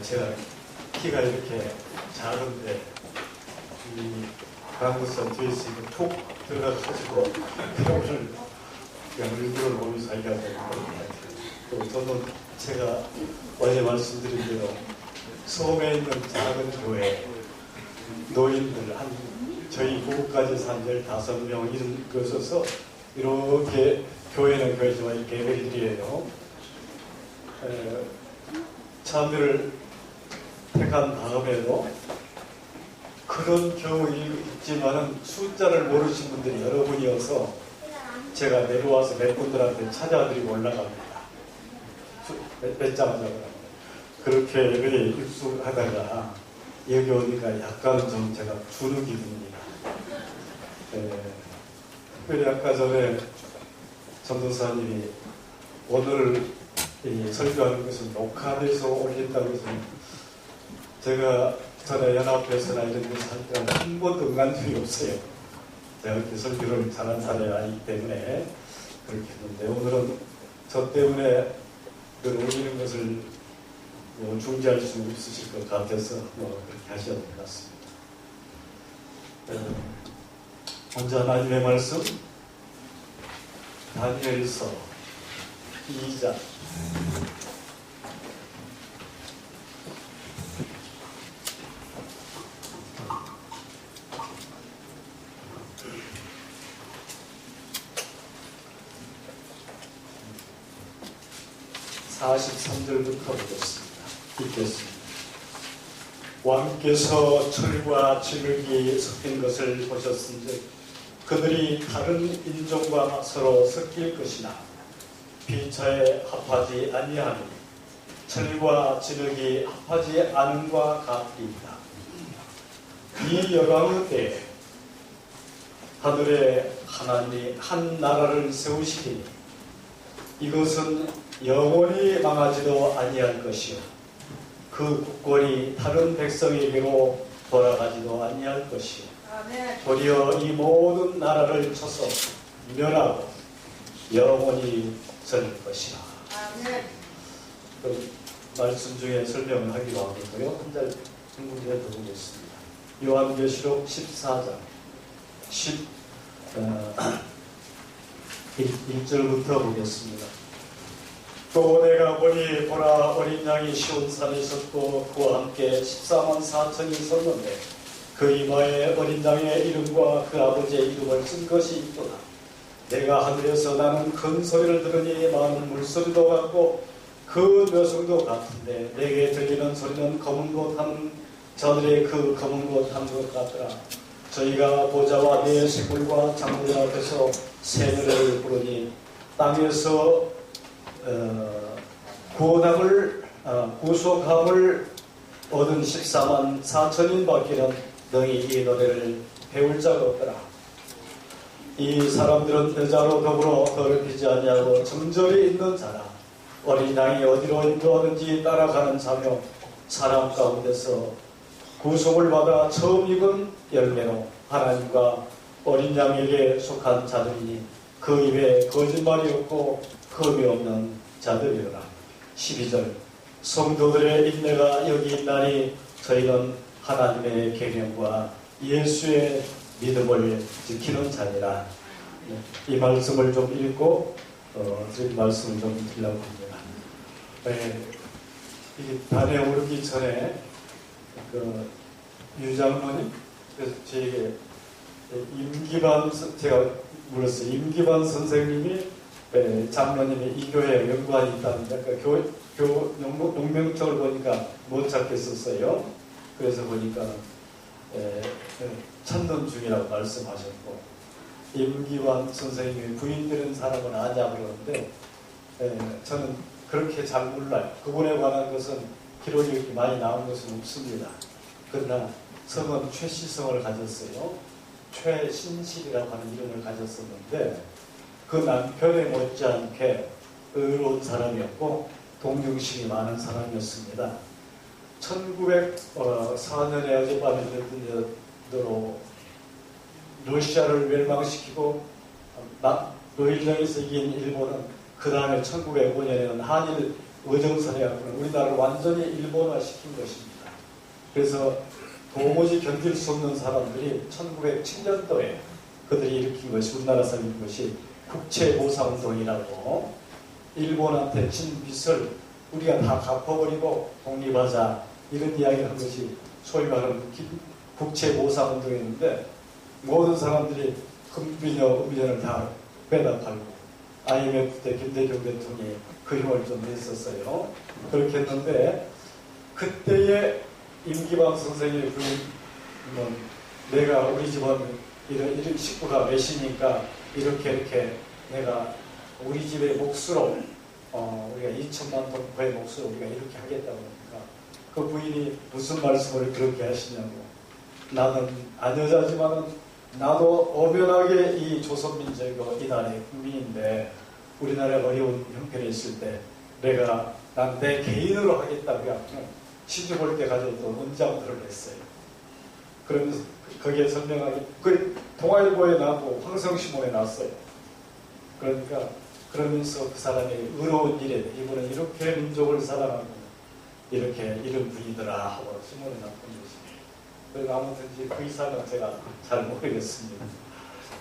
제가 키가 이렇게 작은데 이 방구선 뒤에 있으면 톡 들어가가지고 오늘 얼굴을 몸이 살게 하고 또 저는 제가 어제 말씀드린 대로 섬에 있는 작은 교회 노인들 한 저희 부부까지 한 15명 이런 것에서 이렇게 교회는 교회지만 이 개별들이에요. 참여를 택한 다음에도 그런 경우가 있지만은 숫자를 모르신 분들이 여러분이어서 제가 내려와서 몇 분들한테 찾아드리고 올라갑니다. 몇 장 하자고. 그렇게 예배에 입수하다가 여기 오니까 약간은 좀 제가 주눅이 듭니다. 특별히 아까 전에 전도사님이 오늘 설교하는 것은 녹화돼서 올린다고 해서 제가 전에 연합회에서나 이런 데서 할 때는 한 번도 응한 적이 없어요. 제가 그렇게 설교를 잘한 사람이 아니기 때문에 그렇게 했는데 오늘은 저 때문에 올리는 것을 중지할 수 있으실 것 같아서 그렇게 하셔야 될 것 같습니다. 먼저 하나님의 말씀 다니엘서 2장 43절부터 보겠습니다. 읽겠습니다. 왕께서 철과 진흙이 섞인 것을 보셨은즉 그들이 다른 인종과 서로 섞일 것이나 피차에 합하지 아니하니 철과 진흙이 합하지 않음과 같으리이다. 이 열왕의 때에 하늘에 하나님이 한 나라를 세우시리니 이것은 영원히 망하지도 아니할 것이요 그 국권이 다른 백성에게로 돌아가지도 아니할 것이요 도리어 이 모든 나라를 쳐서 멸하고 영원히 설 것이라. 그 말씀 중에 설명을 하기로 하고요. 한 달 중국에 더 보겠습니다. 요한계시록 14장 1절부터 보겠습니다. 또 내가 보니 보라 어린 양이 시온산에 섰고 그와 함께 14만 4천이 섰는데 그 이마에 어린 양의 이름과 그 아버지의 이름을 쓴 것이 있도다. 내가 하늘에서 나는 큰 소리를 들으니 많은 물소리도 같고 그 묘성도 같은데 내게 들리는 소리는 검은 것 타는 자들의 그 검은 것 타는 것 같더라. 저희가 보좌와 네 생물과 장로들 앞에서 새 노래를 부르니 땅에서 구속함을 얻은 14만 4천인 밖에는 능히 이 노래를 배울 자가 없더라. 이 사람들은 여자로 더불어 더럽히지 아니하고 정절이 있는 자라. 어린 양이 어디로 인도하든지 따라가는 자며 사람 가운데서 구속을 받아 처음 익은 열매로 하나님과 어린 양에게 속한 자들이니 그 입에 거짓말이 없고 흠이 없는 자들이라. 12절 성도들의 인내가 여기 있나니 저희는 하나님의 계명과 예수의 믿음을 지키는 자니라. 이 말씀을 좀 읽고 드린 말씀을 좀 드리려고 합니다. 이 단에 오르기 전에 그 유장로님 그래서 저에게 임기반 제가 물었어요. 임기반 선생님이 장로님이 이 교회에 연관이 있다는데 용명책을 보니까 못 찾겠었어요. 그래서 보니까 찾는 중이라고 말씀하셨고 임기환 선생님이 부인 되는 사람은 아냐고 그러는데 저는 그렇게 잘 몰라요. 그분에 관한 것은 기록이 많이 나온 것은 없습니다. 그러나 성은 최시성을 가졌어요. 최신실이라고 하는 이름을 가졌었는데 그 남편에 못지않게 의로운 사람이었고 동정심이 많은 사람이었습니다. 1904년에 어젯밤에 들었던 대로 러시아를 멸망시키고 노일전에서 이긴 일본은 그 다음에 1905년에는 한일 의정선해하고는 우리나라를 완전히 일본화시킨 것입니다. 그래서 도무지 견딜 수 없는 사람들이 1907년도에 그들이 일으킨 것이 우리나라에서 일으킨 것이 국채보상운동이라고 일본한테 진 빚을 우리가 다 갚아버리고 독립하자 이런 이야기를 한 것이 소위 말하는 국채보상운동이었는데 모든 사람들이 금비녀, 은비녀를 다 빼다 팔고 IMF 때 김대중 대통령이 그 힘을 좀 냈었어요. 그렇게 했는데 그때의 임기방 선생의 부인은 내가 우리 집은 이런 식구가 몇이니까 이렇게 내가 우리 집의 몫으로 우리가 2천만 동포의 몫으로 우리가 이렇게 하겠다고 하니까 그 부인이 무슨 말씀을 그렇게 하시냐고 나는 안 여자지만은 나도 엄연하게 이 조선민족이고 이 나라의 국민인데 우리나라가 어려운 형편에 있을 때 난 내 개인으로 하겠다고 하면 시집올 때 가져도 문장들을 했어요. 그러면서 거기에 설명하기 그 동아일보에 나오고 황성신문에 났어요. 그러면서 그 사람이 의로운 일에 이분은 이렇게 민족을 사랑하고 이렇게 이런 분이더라 하고 신문에 났던 것입니다. 그래서 아무튼 그 이상은 제가 잘 모르겠습니다.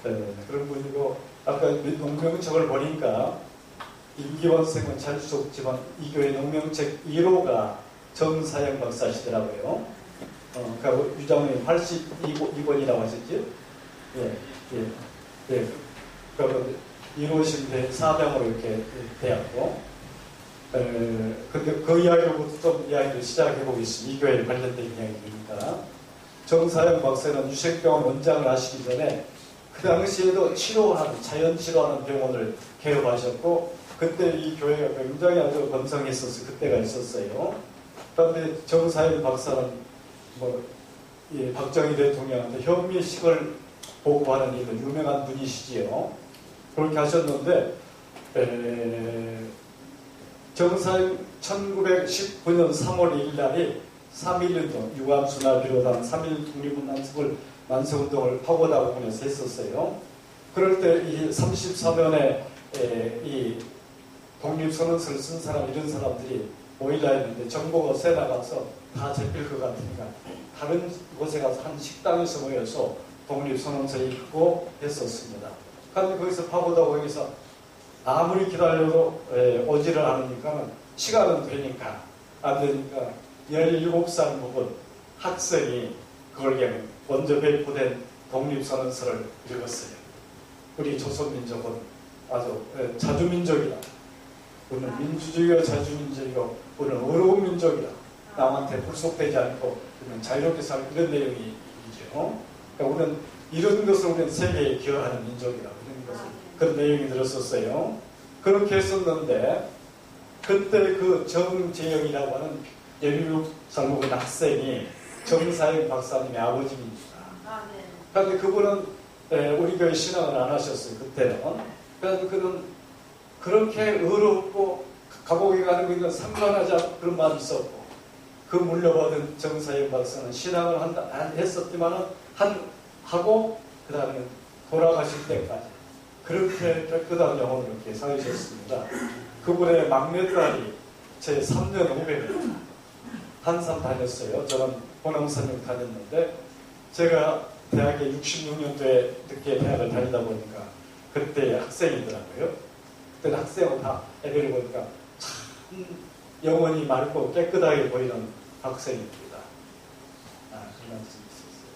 그런 분이고 아까 농명책을 보니까 임기원 선생은 잘 수 없지만 이 교회 농명책 1호가 정사영 박사시더라고요. 그러니까 유장님 82권이라고 하셨죠? 예. 그러니까 1호신데 사병으로 이렇게 되었고, 근데 그 이야기부터 좀 이야기를 시작해 보겠습니다. 이 교회에 관련된 이야기니까. 정사영 박사는 유색병원 원장을 하시기 전에 그 당시에도 자연 치료하는 병원을 개업하셨고, 그때 이 교회가 굉장히 아주 번성했었어요. 그때가 있었어요. 그런데 정사영 박사는 박정희 대통령한테 현미식을 보고하는 일로 유명한 분이시지요. 그렇게 하셨는데, 정사영 1919년 3월 1일 날이 3.1운동, 유감수나 비롯한 3.1 독립운동을 만세운동을 파고다공원에서 했었어요. 그럴 때 이 34년에 이 독립선언서를 쓴 사람, 이런 사람들이 모이라 했는데 정보가 새 나가서 다 잡힐 것 같으니까 다른 곳에 가서 한 식당에서 모여서 독립선언서 읽고 했었습니다. 그런데 거기서 파고다공원에서 아무리 기다려도 오지를 않으니까 시간은 되니까 안 되니까 17살 먹은 학생이 그걸 그냥 먼저 배포된 독립선언서를 읽었어요. 우리 조선민족은 아주 자주민족이다. 우리는 민주주의가 자주민족이고 우리는 어려운 민족이다. 남한테 불속되지 않고 우리는 자유롭게 살고 이런 내용이죠. 그러니까 우리는 이런 것을 우리는 세계에 기여하는 민족이다. 이런 것을 그런 내용이 들었었어요. 그렇게 했었는데 그때 그 정재영이라고 하는 16살 먹은 학생이 정사영 박사님의 아버지입니다. 그런데 그분은 우리 교회 신앙을 안 하셨어요. 그때는. 그래서 그는 그렇게 의롭고 감옥에 가는 것과 상관하지 않고 그런 마음이 있었고 그 물려받은 정사영 박사는 신앙을 했었지만 하고 그 다음에 돌아가실 때까지 그렇게 깨끗한 영혼을 이렇게 살으셨습니다. 그분의 막내딸이 제 3년 후배입니다. 한산 다녔어요. 저는 호남산역 다녔는데 제가 대학에 66년도에 늦게 대학을 다니다 보니까 그때 학생이더라고요. 그때 학생은 다 애들을 보니까 참 영혼이 맑고 깨끗하게 보이는 학생입니다. 그런 말씀이 있었어요.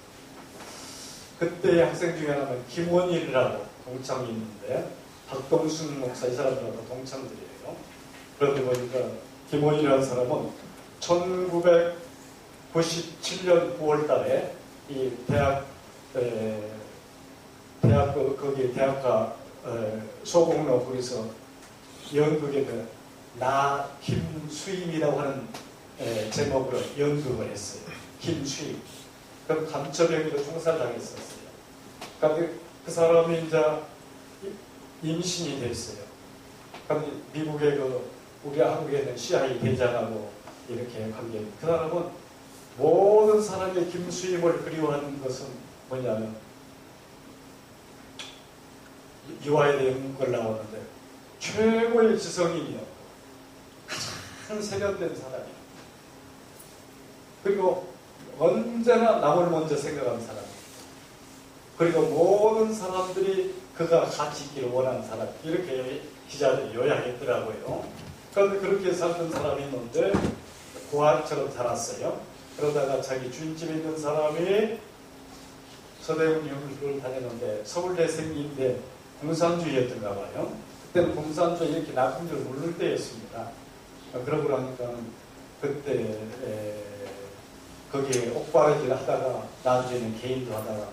그때 학생 중에 하나는 김원일이라고 동창이 있는데 박동순 목사 이 사람들하고 동창들이에요. 그러다 보니까 김원일이라는 사람은 1997년 9월 달에 이 거기 대학가 소공로 거기서 연극에 나 김수임이라고 하는 제목으로 연극을 했어요. 김수임. 그럼 감초병으로 총살당했었어요. 그런데 그 사람이 이제 임신이 됐어요. 그런데 미국의 우리 한국에 있는 CIA 대장하고 이렇게 관계. 그 사람은 모든 사람이 김수임을 그리워하는 것은 뭐냐면 이화에 대한 걸 나오는데 최고의 지성인이요. 가장 가장 세련된 사람이에요. 그리고 언제나 남을 먼저 생각하는 사람이에요. 그리고 모든 사람들이 그가 같이 있기를 원하는 사람, 이렇게 기자들이 요약했더라고요. 그런데 그렇게 살던 사람이 있는데 고아처럼 자랐어요. 그러다가 자기 주인집에 있는 사람이 서대문 유학을 다녔는데 서울대생인데 공산주의였던가 봐요. 그때는 공산주의 이렇게 나쁜 줄 모를 때였습니다. 그러고 나니까 그때 거기에 옥바르기를 하다가 나중에는 개인도 하다가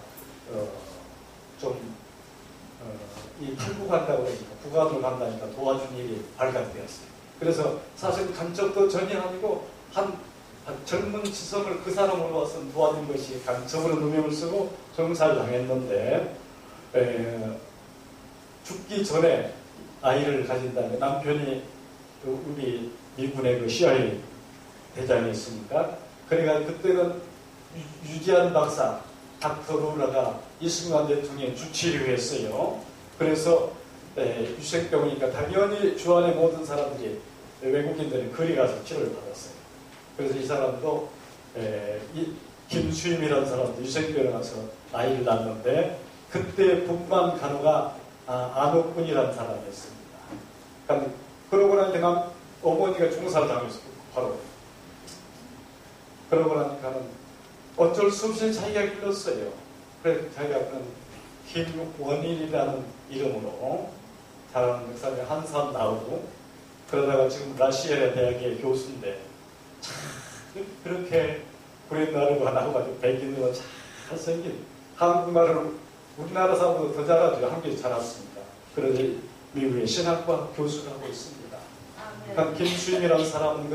이 탈북 간다고 그러니까 국가로 간다니까 도와준 일이 발각되었어요. 그래서 사실 간첩도 전혀 아니고 한 젊은 지성을 그 사람을 와서 도와준 것이 간첩으로 누명을 쓰고 정사를 당했는데 죽기 전에 아이를 가진 다음에 남편이 우리 미군의 그 CIA 대장이었으니까 그러니까 그때는 유지한 박사 닥터 루라가 이승만 대통령의 주치의를 했어요. 그래서 유생병이니까 당연히 주안의 모든 사람들이 외국인들이 거리 가서 치료를 받았어요. 그래서 이 사람도 김수임이라는 사람도 유생병에 가서 아이를 낳았는데 그때 북만 간호가 안옥군이라는 사람이었습니다. 그러고 나니까 어머니가 중사를 당했어요. 바로. 그러고 나니까는 어쩔 수 없이 자기가 길렀어요. 그래서 자기가 김원일이라는 이름으로 자라는 그 사람이 한산 나오고 그러다가 지금 라시에라 대학의 교수인데 참 그렇게 구렛나루가 나와가지고 백인으로 잘생긴 한국말을 우리나라 사람보다 더 잘하죠. 한국에서 자랐습니다. 그래서 미국의 신학과 교수를 하고 있습니다. 그러니까 김수임이라는 사람은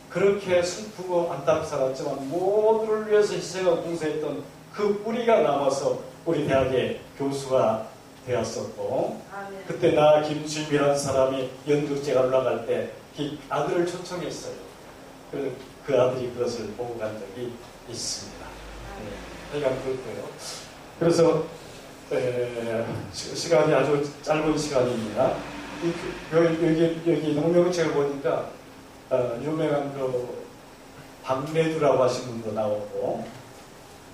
그렇게 슬프고 안타깝게 살았지만 모두를 위해서 희생하고 봉사했던 그 뿌리가 남아서 우리 대학의 교수가 되었었고 그때 나 김수임이라는 사람이 연극제가 올라갈 때 그 아들을 초청했어요. 그 아들이 그것을 보고 간 적이 있습니다. 하여간 그렇고요. 그래서 시간이 아주 짧은 시간입니다. 여기 농명책을 보니까 유명한 그 박래두라고 하신 분도 나오고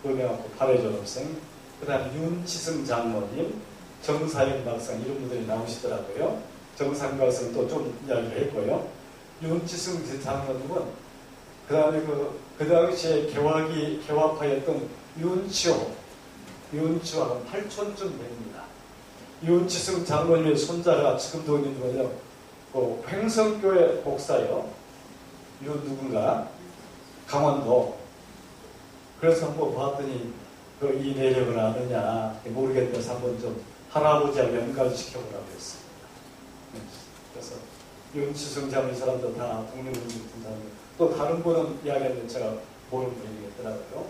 유명한 발해 졸업생 그 다음에 윤치승 장모님 정사영 박사 이런 분들이 나오시더라고요. 정사영 박사는 또 좀 이야기를 했고요. 윤치승 장모님은 그 다음에 그 당시에 개화파였던 윤치호하고 8촌쯤 됩니다. 윤치승 장모님의 손자가 지금도 있는 거죠. 횡성교회 목사요. 누군가 강원도. 그래서 한번 봤더니 이 내력을 아느냐 모르겠는데 한번 좀 할아버지하고 연관시켜보라고 했습니다. 그래서 윤치승 장모님 사람도 다 동료분들 같은 사람이 또 다른 분은 이야기하는데 제가 모르는 분이겠더라고요.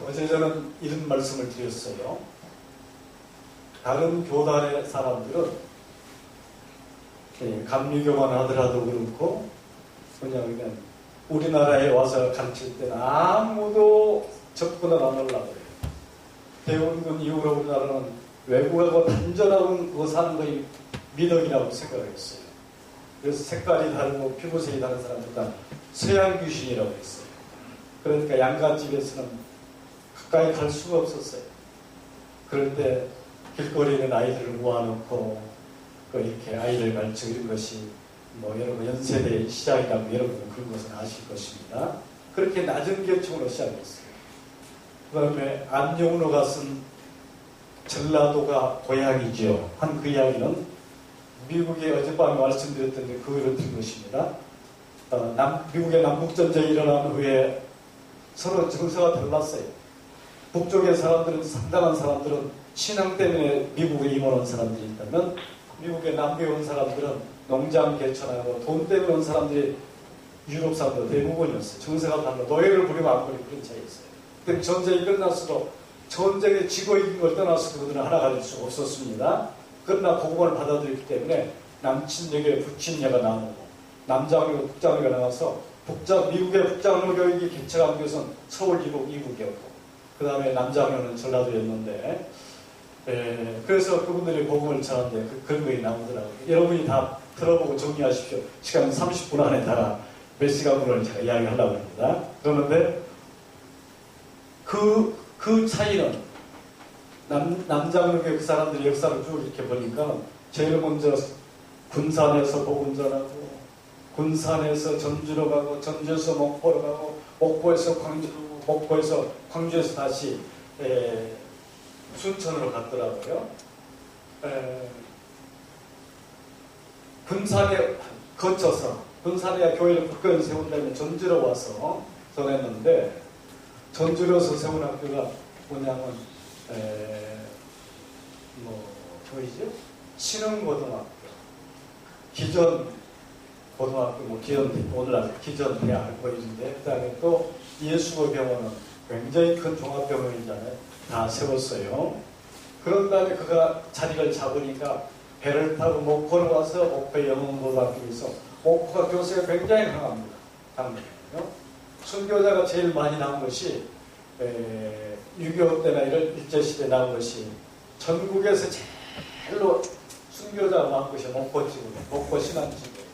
어제 저는 이런 말씀을 드렸어요. 다른 교단의 사람들은 감리교만 하더라도 그렇고 그냥 우리나라에 와서 가르칠 때는 아무도 접근을 안 하려고 해요. 대원군 이후로 우리나라는 외국하고 단절하고 그거 사는 거의 미덕이라고 생각을 했어요. 그래서 색깔이 다르고 피부색이 다른 사람들은 서양 귀신이라고 했어요. 그러니까 양갓집에서는 가까이 갈 수가 없었어요. 그럴 때 길거리에 아이들을 모아놓고 이렇게 아이를 가르치고 이런 것이 여러분 연세대의 시작이라고 여러분은 그런 것은 아실 것입니다. 그렇게 낮은 계층으로 시작했어요. 그 다음에 안용로가 쓴 전라도가 고향이지요. 한 그 이야기는 미국에 어젯밤에 말씀드렸던데 그거를 든 것입니다. 미국의 남북전쟁이 일어난 후에 서로 정서가 달랐어요. 북쪽의 사람들은 상당한 사람들은 신앙 때문에 미국에 임원한 사람들이 있다면 미국의 남부에 온 사람들은 농장 개천하고 돈 때문에 온 사람들이 유럽 사람들 대부분이었어요. 정서가 달라 노예를 부리면 안 부리고 그런 차이였어요. 근데 전쟁이 끝났어도 전쟁에 지고 이긴 걸 떠나서 그들은 하나 가질 수 없었습니다. 그러나 복음을 받아들였기 때문에 남친녀에 북친녀가 나오고 남장녀 북장녀가 나와서 미국의 북장녀 교육이 개척한 것은 서울 이북이었고 그 다음에 남장녀는 전라도였는데 그래서 그분들이 복음을 전하는데 그런 거에 나오더라고요. 여러분이 다 들어보고 정리하십시오. 시간은 30분 안에 다 몇 시간분을 제가 이야기하려고 합니다. 그러는데 그 차이는 남장로교회 그 사람들이 역사를 쭉 이렇게 보니까 제일 먼저 군산에서 복음 전하고 군산에서 전주로 가고 전주에서 목포로 가고 목포에서 광주로 목포에서 광주에서 다시 순천으로 갔더라고요. 군산에 거쳐서 군산에 교회를 굳건히 세운 다음에 전주로 와서 전했는데 전주로서 세운 학교가 뭐냐면 보이죠? 신흥고등학교, 기존 고등학교, 오늘날 기존 대학 보이는데 그다음에 또 예수고병원은 굉장히 큰 종합병원이잖아요. 다 세웠어요. 그런 다음에 그가 자리를 잡으니까 배를 타고 목포로 와서 목포 영흥고등학교에서 목포가 교수가 굉장히 강합니다. 강해요. 순교자가 제일 많이 나온 것이 6.25 때나 이런 일제시대에 나온 것이 전국에서 제일로 순교자가 많은 것이 목포지구예요. 목포 신앙지구예요.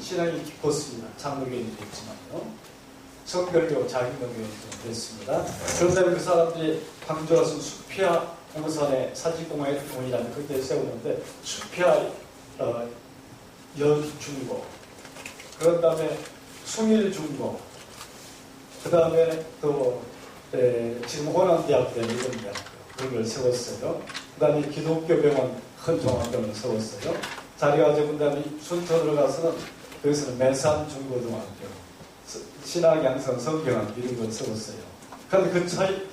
신앙이 깊었습니다. 장로교인도 있지만요. 성결교, 자기명교인도 됐습니다. 그런데 그 사람들이 광주 와서 수피아 영산에 사직공원이라는 그때 세우는데 수피아 연중고, 그런 다음에 숭일중고, 그 다음에 또 지금 호남대학교 이런 대학교 그런 걸 세웠어요. 그 다음에 기독교병원 큰 종합병원을 세웠어요. 자리가 잡은 다음에 순천으로 가서는 여기서는 매산중고등학교, 신학양성 성경학교 이런 걸 세웠어요. 그런데 그 차이,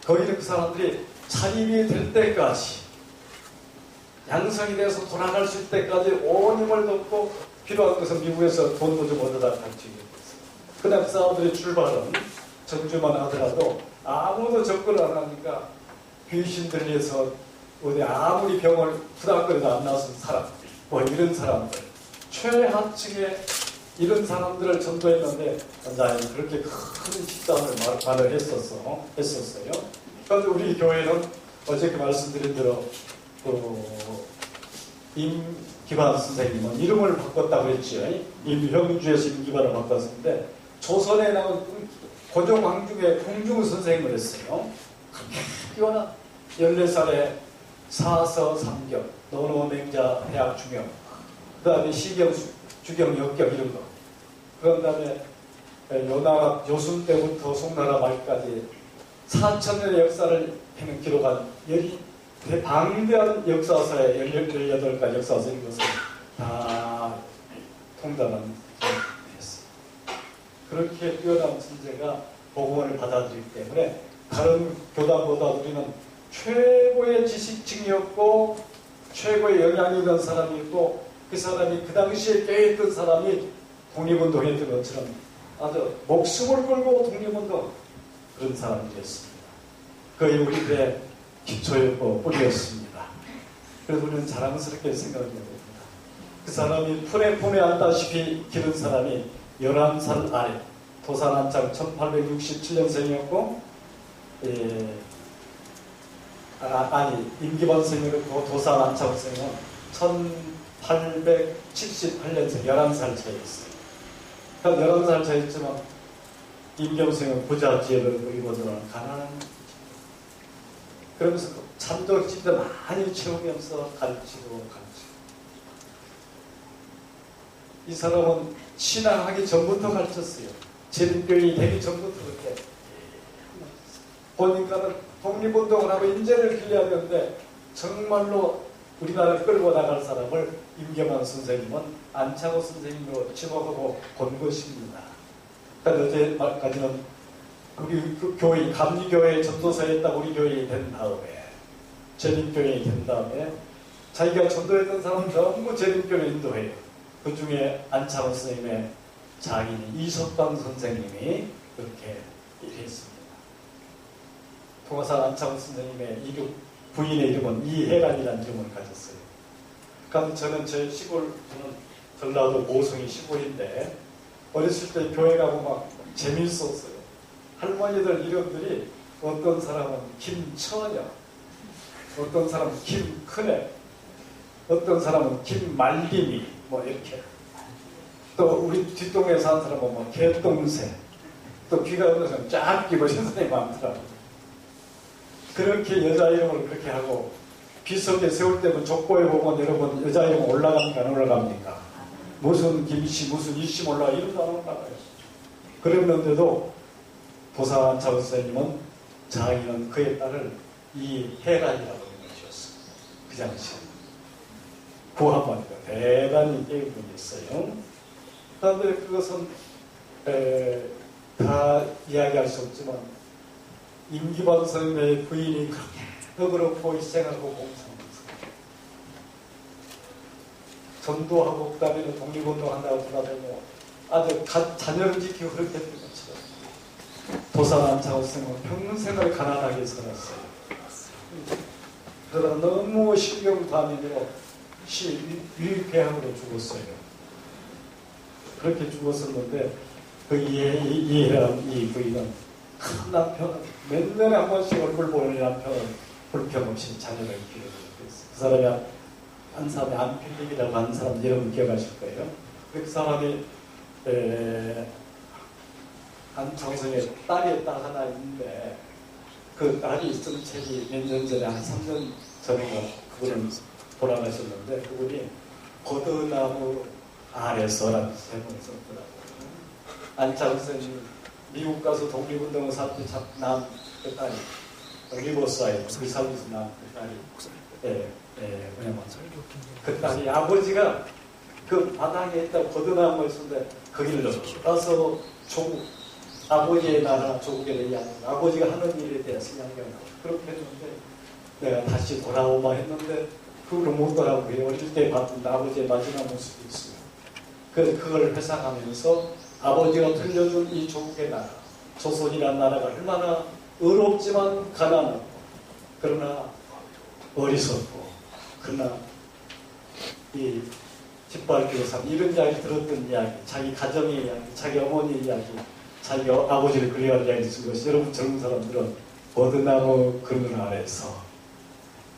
거기는 그 사람들이 차림이 될 때까지, 양성이 돼서 돌아갈 수 있을 때까지 온 힘을 쏟고 필요한 것은 미국에서 돈도 좀 얻어다 가르치게 됐어요. 그다음 그 사람들의 출발은 전주만 하더라도 아무도 접근을 안 하니까 귀신 들려서 어디 아무리 병을 부닥거려도 안 나선 사람, 뭐 이런 사람들, 최하층의 이런 사람들을 전도했는데 나는 그렇게 큰 식단을 말을 했었어요. 그런데 우리 교회는 어저께 말씀드린 대로 임기반 선생님은 이름을 바꿨다고 했죠. 임형주에서 임기반을 바꿨는데 조선에 나온 고종왕중에 공중 선생님을 했어요. 뛰어난 14살에 사서 삼경, 노노맹자 해학 중경, 그 다음에 시경, 주경, 역경 이런 거. 그런 다음에 요나라 요순 때부터 송나라 말까지 4,000년의 역사를 기록한 방대한 역사서에 18가지 역사서 이런 것을 다 통달한 했어요. 그렇게 뛰어난 존재가 복음을 받아들이기 때문에 다른 교단보다 우리는 최고의 지식층이었고 최고의 영향이 있는 사람이었고 그 사람이 그 당시에 깨어있던 사람이 독립운동했던 것처럼 아주 목숨을 걸고 독립운동 그런 사람이었습니다. 거의 우리들의 기초였고 뿌리였습니다. 그래서 우리는 자랑스럽게 생각해야 됩니다. 그 사람이 푼에 안다시피 기른 사람이 11살 아래 도산한창 1867년생이었고 임기반 선생님은 도산한창 선생님은 1878년생 11살 차이였어요. 그러니까 11살 차이였지만 임경 선생님은 부잣집을 입어들어는 가난한 그러면서 참도 진짜 많이 채우면서 가르치고. 이 사람은 신앙하기 전부터 가르쳤어요. 재림교인이 되기 전부터 그렇게. 보니까는 독립운동을 하고 인재를 길러야 되는데 정말로 우리나라를 끌고 나갈 사람을 임경환 선생님은 안창호 선생님으로 지목하고 본 것입니다. 그러니까 어제까지는 우리 그 교회, 감리교회 전도사였다 우리 교회에 된 다음에, 재림교회에 된 다음에, 자기가 전도했던 사람은 전부 재림교회를 인도해요. 그 중에 안창호 선생님의 장인이 이석방 선생님이 그렇게 일했습니다. 통화산 안창호 선생님의 부인의 이름은 이혜란이라는 이름을 가졌어요. 그러니까 저는 제 시골, 저는 전라도 모성이 시골인데, 어렸을 때 교회 가고 막 재밌었어요. 할머니들 이름들이 어떤 사람은 김처녀, 어떤 사람은 김큰애, 어떤 사람은 김말림이 뭐 이렇게. 또 우리 뒷동네에 사는 사람은 뭐 개똥새, 또 귀가 없는 사람은 쫙 끼버신 사람이 많더라고요. 그렇게 여자 이름을 그렇게 하고 비석에 세울 때면 족보에 보면 여러분 여자 이름 올라갑니까 안 올라갑니까? 무슨 김씨 무슨 이씨 몰라 이름도 안 올라가요. 그랬는데도 도사안차 선생님은 자기는 그의 딸을 이혜란이라고 불러주었어요. 그 당시에 구한말이가 대단히 깨운 분이 있어요. 그런데 그것은 다 이야기할 수 없지만 임기반 선생님의 부인이 그렇게 너그럽고 희생하고 봉사하면서 전도하고 그 다음에는 독립운동한다고 돌아다니고 아주 자녀를 지키고 그렇게 했던 것처럼 도사안차 선생님은 평생을 가난하게 살았어요. 그러다 너무 신경과민으로 실패함으로 죽었어요. 그렇게 죽었었는데 그 이해란 이 부인은 큰 남편은 몇 년에 한 번씩 얼굴 보는 남편은 불평없이 자녀를 기르고 그 사람이 한 사람이 안필립이라고 하는 사람 여러분 기억하실 거예요. 그 사람이 안창성의 딸이 딱 하나 있는데 그 딸이 있던 책이 몇 년 전에 한 3년 전인가 그분은 돌아가셨는데 그분이 고드나무 아래서라는 제목을 썼더라고요. 안창성이 미국 가서 독립운동을 살 때 낳은 그 딸이 리버사이드 의사에서 낳은 그 딸이 뭐냐면 그 딸이 아버지가 그 바닥에 있다 고드나무에 있었는데 거기를 가서 조국 아버지의 나라 조국에 대한 아버지가 하는 일에 대해서 이야기하고 그렇게 했는데 내가 다시 돌아오마 했는데 그걸 못 돌아오고요. 어릴 때 봤던 아버지의 마지막 모습이 있어요. 그래서 그걸 회상하면서 아버지가 들려준 이 조국의 나라 조선이라는 나라가 얼마나 의롭지만 가난하고 그러나 어리석고 그러나 이 짓밟기로 산 이런 이야기 들었던 이야기 자기 가정의 이야기 자기 어머니의 이야기 자기 아버지를 그리워할 이야기 쓴 것이 여러분 젊은 사람들은 버드나무 그늘 아래서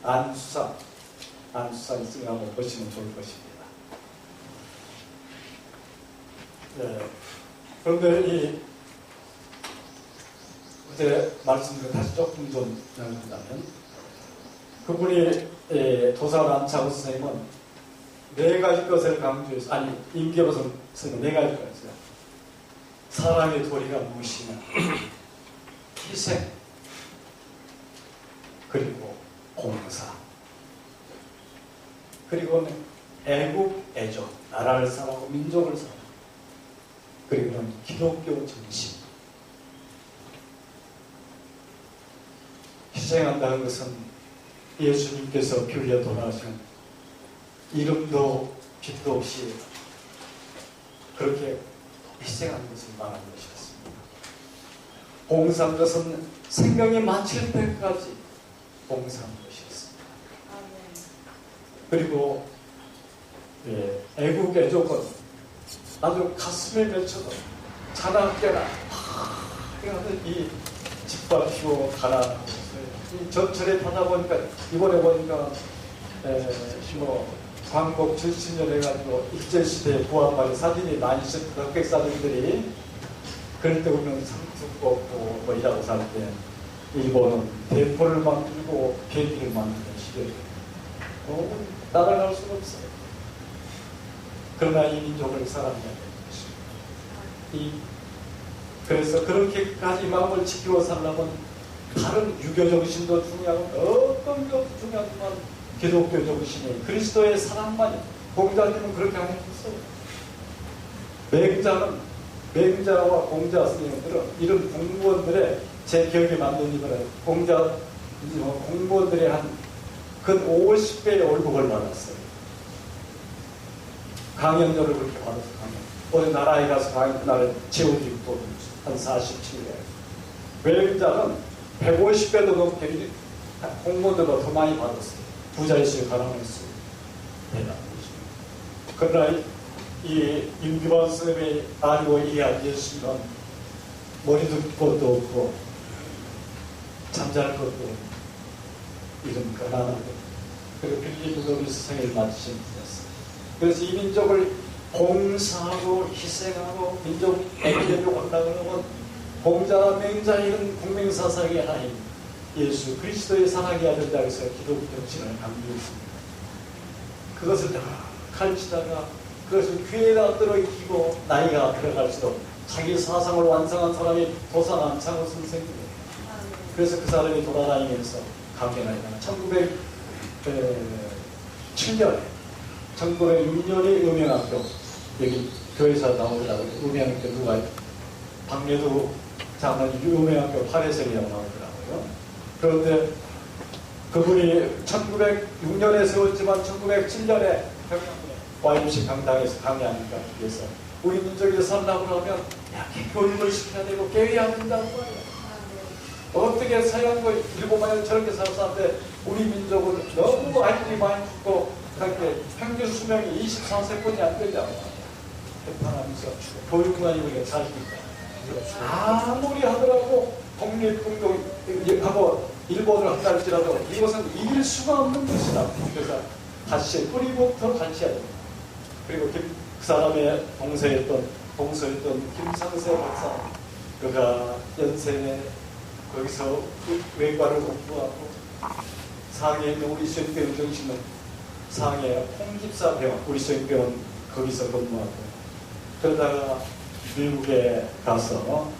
안수상 있으면 한번 보시면 좋을 것입니다. 네. 그런데 어제 말씀드린 다시 조금 좀 나눈다면 그분이 도사안차 선생님은 네 가지 것을 강조해서 아니 임기로 선생님은 네 가지 것이요. 사랑의 도리가 무엇이냐 희생 그리고 공사 그리고는 애국 애조 나라를 사랑하고 민족을 사랑하고 그리고는 기독교 정신 희생한다는 것은 예수님께서 피 흘려 돌아가신 이름도 빛도 없이 그렇게 희생한 것을 말하는 것이었습니다. 봉사한 것은 생명이 마칠 때까지 봉사한 것이었습니다. 그리고 애국 애족은 아주 가슴에 맺혀도 자나깨나 하는 이 짓밟히고 가난하고 이 전철에 타다 보니까 이번에 보니까 광복 70년 해가지고 일제시대 부한말에 사진이 많이 있었던 흑백 사진들이 그럴 때 보면 상투 뽑고 뭐 일하고 살 때 일본은 대포를 만들고 비행기를 만드는 시대에 따라갈 수가 없어요. 그러나 이 민족을 사랑해야 되는 것입니다. 그래서 그렇게까지 마음을 지키고 살려면 다른 유교 정신도 중요하고 어떤 것도 중요하지만 기독교 정신이 그리스도의 사랑만이 공자님은 그렇게 하고 있어요. 맹자와 공자 스님들은 이런 공무원들의 제 기억에 맞는 이거는 공무원들의 한 근 50배의 월급을 받았어요. 강연료를 그렇게 받아서 어느 나라에 가서 강연료를 채워주고 한 47회. 맹자는 150배도 넘게 공무원들보다 더 많이 받았어요. 부자일수록 가난할수록 대단한 것입니다. 그러나 이 임기반 스님의 알고 이해한 예수님은 머리 둘 것도 없고 잠잘 것도 없고 이런 가난하고 그리고 빌리브로비 스승을 맞으신 분이었어요. 그래서 이 민족을 봉사하고 희생하고 민족 애기를 올라가면 공자나 맹자 이런 국민사상의 하나님 예수 그리스도의 사랑해야 된다고 해서 기독교 정신을 강조했습니다. 그것을 다 가르치다가 그것을 귀에다 들어익히고 나이가 들어갈수록 자기 사상을 완성한 사람이 도산 안창호 선생님이에요. 그래서 그 사람이 돌아다니면서 강연하다가 1907년에 1906년에 음영학교 여기 교회에서 나오더라고요. 음영학교 누가 박래도 장관이 음영학교 8회생이라고 나오더라고요. 그런데 그분이 1906년에 세웠지만 1907년에 YMC 강당에서 강의하니까 그래서 우리 민족이 산다고 하면 야, 교육을 시켜야 되고 깨워야 된다고 말이야. 어떻게 서양과 일본만이 저렇게 살았는데 우리 민족은 너무 아이들이 많이 죽고 그렇게 평균 수명이 24세뿐이 안 되냐고 비판하면서 교육만이 우리가 잘 있다. 아무리 하더라도 독립운동하고 일본을 한다 할지라도 이것은 이길 수가 없는 것이다. 그래서 다시 뿌리부터 같이 해야 됩니다. 그리고 그 사람의 동서였던 김상세 박사 그가 연세에 거기서 외과를 공부하고 상해에 있는 우리 수행병원 정신은 상해 홍집사 병원 우리 수행병원 거기서 근무하고 그러다가 미국에 가서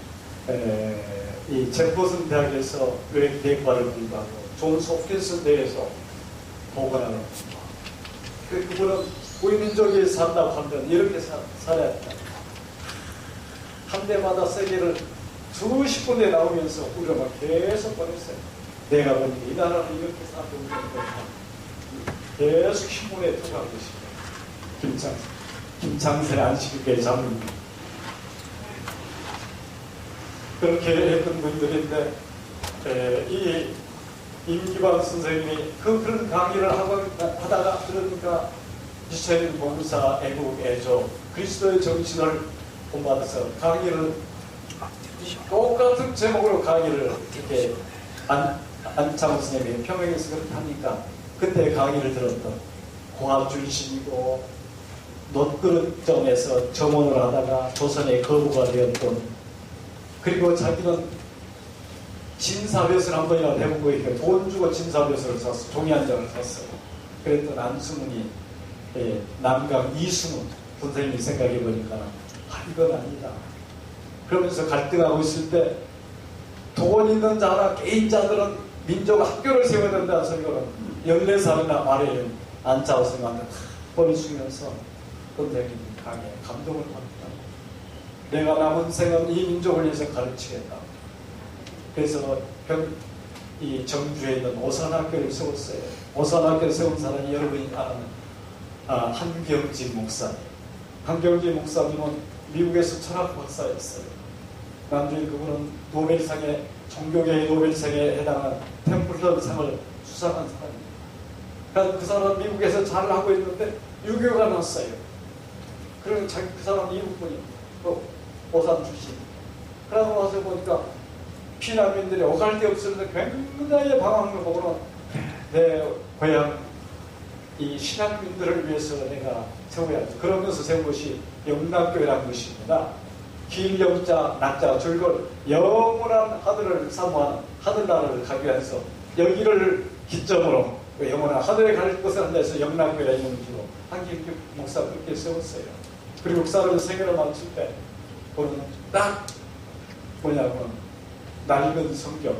이 제퍼슨 대학에서 외과를 공부하고 존스 홉킨스 대에서 보관하는 그분은 우리 민족이 산다고 하면 이렇게 살아야 한다. 한 대마다 세계를 수십 군데 나오면서 우리가 막 계속 보냈어요. 내가 보니까 이 나라는 이렇게 살고 계속 신문에 투과하고 있습니다. 김창세 안식교회 장로님 그렇게 했던 분들인데 이 임기방 선생님이 그런 강의를 하다가 그러니까 유체인 봉사 애국 애조 그리스도의 정신을 본받아서 강의를 똑같은 제목으로 강의를 이렇게 안창호 선생님이 평양에서 그렇게 하니까 그때 강의를 들었던 고아 출신이고 놋그릇점에서 점원을 하다가 조선의 거부가 되었던 그리고 자기는 진사벼슬 한 번이나 해본 거니까 돈 주고 진사벼슬을 샀어. 종이 한 장을 샀어요. 그랬던 안승훈이 남강 이승훈 선생님이 생각해 보니까 이건 아니다. 그러면서 갈등하고 있을 때 돈 있는 자나 개인자들은 민족 학교를 세워야 된다는 소리가 14살이나 아래에 안창호 선생님한테 머리 숙이면서 선생님이 강에 감동을 받았다고. 내가 남은 생은 이 민족을 위해서 가르치겠다. 그래서 이 정주에 있는 오산학교를 세웠어요. 오산학교를 세운 사람이 여러분이 아는 한경진 목사님. 한경진 목사님은 미국에서 철학 박사였어요. 나중에 그분은 노벨상에 종교계의 노벨상에 해당하는 템플턴상을 수상한 사람이에요. 그러니까 그 사람 미국에서 잘 하고 있는데 유교가 났어요. 그러면 그 사람 이웃분이 또 오산 출신. 그러고 와서 보니까 피난민들이 오갈 데 없었는데 굉장히 방황을 보고는 내 고향 이 신앙민들을 위해서 내가 세워야지. 그러면서 세운 것이 영락교회라는 것입니다. 길영자 낙자 줄걸 영원한 하늘을 사모하는 하늘나라를 가기 위해서 여기를 기점으로 영원한 하늘에 갈 것을 한다 해서 영락교회라 이름으로 한길교 목사 그렇게 세웠어요. 그리고 그 사람의 생애를 마칠 때 보는 딱 뭐냐면 낡은 성경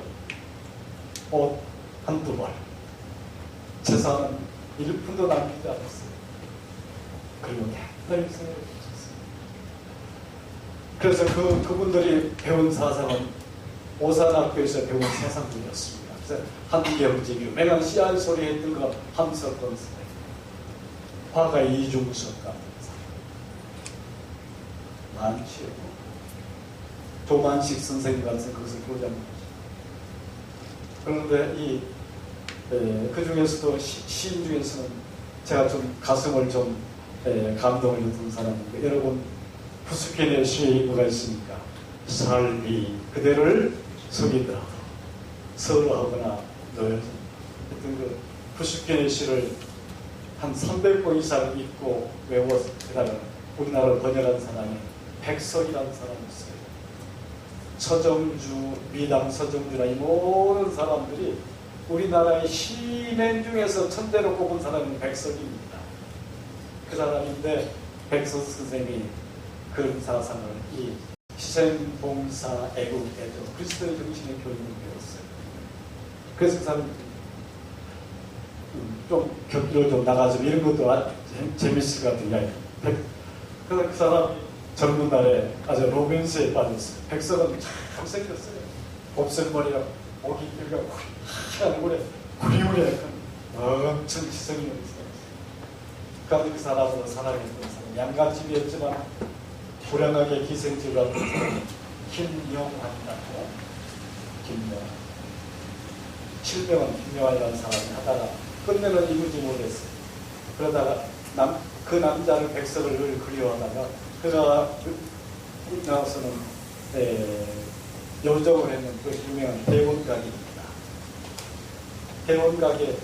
옷 한두 벌 재산은 1푼도 남기지 않았어요. 그리고 대단히 생애를 붙였어요. 그래서 그분들이 배운 사상은 오산학교에서 배운 사상들이었습니다. 그래서 한경직이 유명한 씨알 소리 했던 거 함석권 선생님, 화가 이중섭 같은 사람 많지요. 조만식 선생님 같은 그것을 교장입니다. 그런데 그 중에서도 시인 중에서는 제가 좀 가슴을 좀 감동을 줬던 사람인데 여러분 푸스킨의 시에 뭐가 있습니까? 삶이 그대를 속이더라도 서로하거나 너의 하여튼 그 90개의 시를 한 300권 이상 읽고 외워서 그다음에 우리나라로 번역한 사람이 백석이라는 사람이 있어요. 서정주, 미당 서정주나 이 모든 사람들이 우리나라의 시인 중에서 천대로 꼽은 사람은 백석입니다. 그 사람인데 백석 선생이 그런 사상을 이 희생봉사 애국에도 그리스도의 정신의 교육을 배웠어요. 그래서 그 사람이 좀 곁으로 좀 나가서 이런 것도 재밌을 것 같은 게 그래서 그 사람 젊은 날에 아주 로맨스에 빠졌어요. 백석은 참 생겼어요. 곱슬머리랑 목이 길고 하얀 얼굴에 구리구리 엄청 지성이 있는 사람. 그 사람으로 사랑했던 사람. 양가집이었지만 불행하게 기생집을 하던 사람. 김영환이라고. 김영환. 실명은 김영환이라는 사람이 하다가 끝내는 이루지 못했어요. 그러다가 그 남자를 백석을 늘 그리워하다가 그가 나와서는 요정을 했는 그 유명한 대원각입니다. 대원각에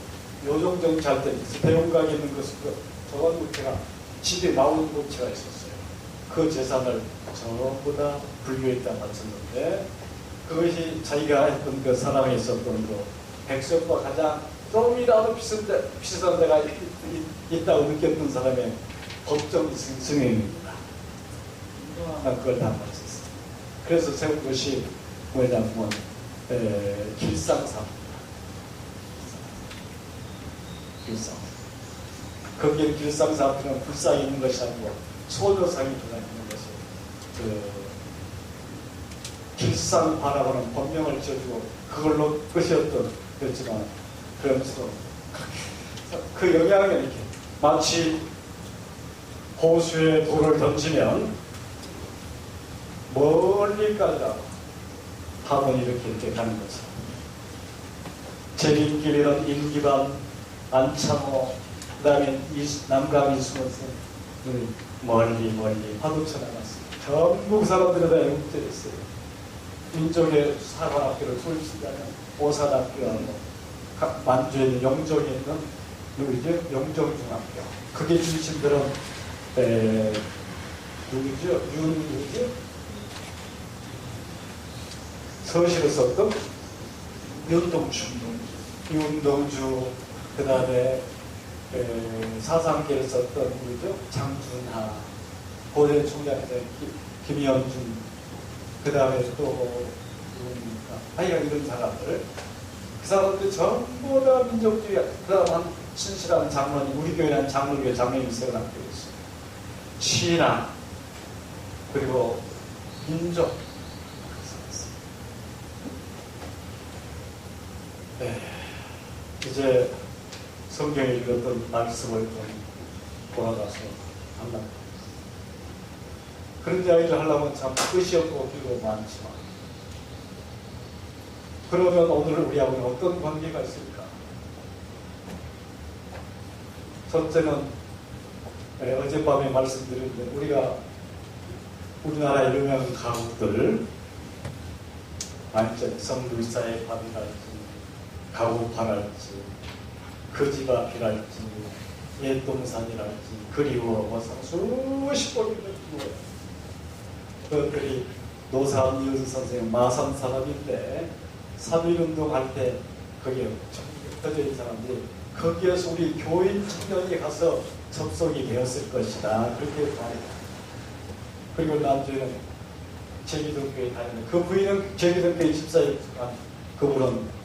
요정 정치할 때 대원각에 있는 것은 저건 물체가 집에 나온 물체가 있었어요. 그 재산을 전부 다 불교에다 바쳤는데 그것이 자기가 했던 그 사랑에 있었던 그 백석과 가장 좀이라도 비슷한 데가 있다고 느꼈던 사람의 법정 승인입니다. 그걸 다 바쳤어요. 그래서 세운 것이 뭐냐면 길상사. 길상. 거기에 길상사 앞에는 불상이 있는 것이 아니고 소녀상이 들어가 있는 것을 그 길상화라고는 법명을 지어주고 그걸로 끝이었던 그렇지만 그러면서도 그 영향이 이렇게 마치 호수에 돌을 던지면 멀리까지 하면 이렇게 가는 거죠. 제림길이란 임기반, 안창호, 그 다음에 남강 이수원생 멀리 파도쳐 나갔어요. 전국 사람들이 다 애국자였어요. 민족의 사관학교를 소집시키면 오산학교하고 만주에 있는 영종에 있는 누구죠? 영종중학교. 그게 중심들은 누구죠? 누구죠? 서시를 썼던 윤동주, 그 다음에 사상계를 썼던 누구죠? 장준하, 고대 총장의 김현준, 그 다음에 또 누굽니까? 하여간 이런 사람들. 그 사람들 전부 다 민족주의, 그 다음 한 신실한 장로님, 우리 교회는 장로교회 장로님이 세운 학교였어요. 신앙, 그리고 민족. 이제 성경에 읽었던 말씀을 좀 돌아가서 한다. 그런 이야기를 하려면 참 끝이 없고 길고 많지만, 그러면 오늘 우리하고는 어떤 관계가 있을까? 첫째는 어젯밤에 말씀드렸는데 우리가 우리나라의 유명한 가국들, 성불사의 밥이랄지 가구파랄지 그 집 앞이랄지 옛동산이랄지 그리워 수십 번이 거예요. 그들이 노사은 이은 선생님 마산 사람인데 3.1운동 할 때 거기에 흩어져 있는 사람들이 거기에서 우리 교인 청년이 가서 접속이 되었을 것이다. 그렇게 말해요. 그리고 난주에는 제기동교회 다니는 그 부인은 제기동교회 집사였지만 그분은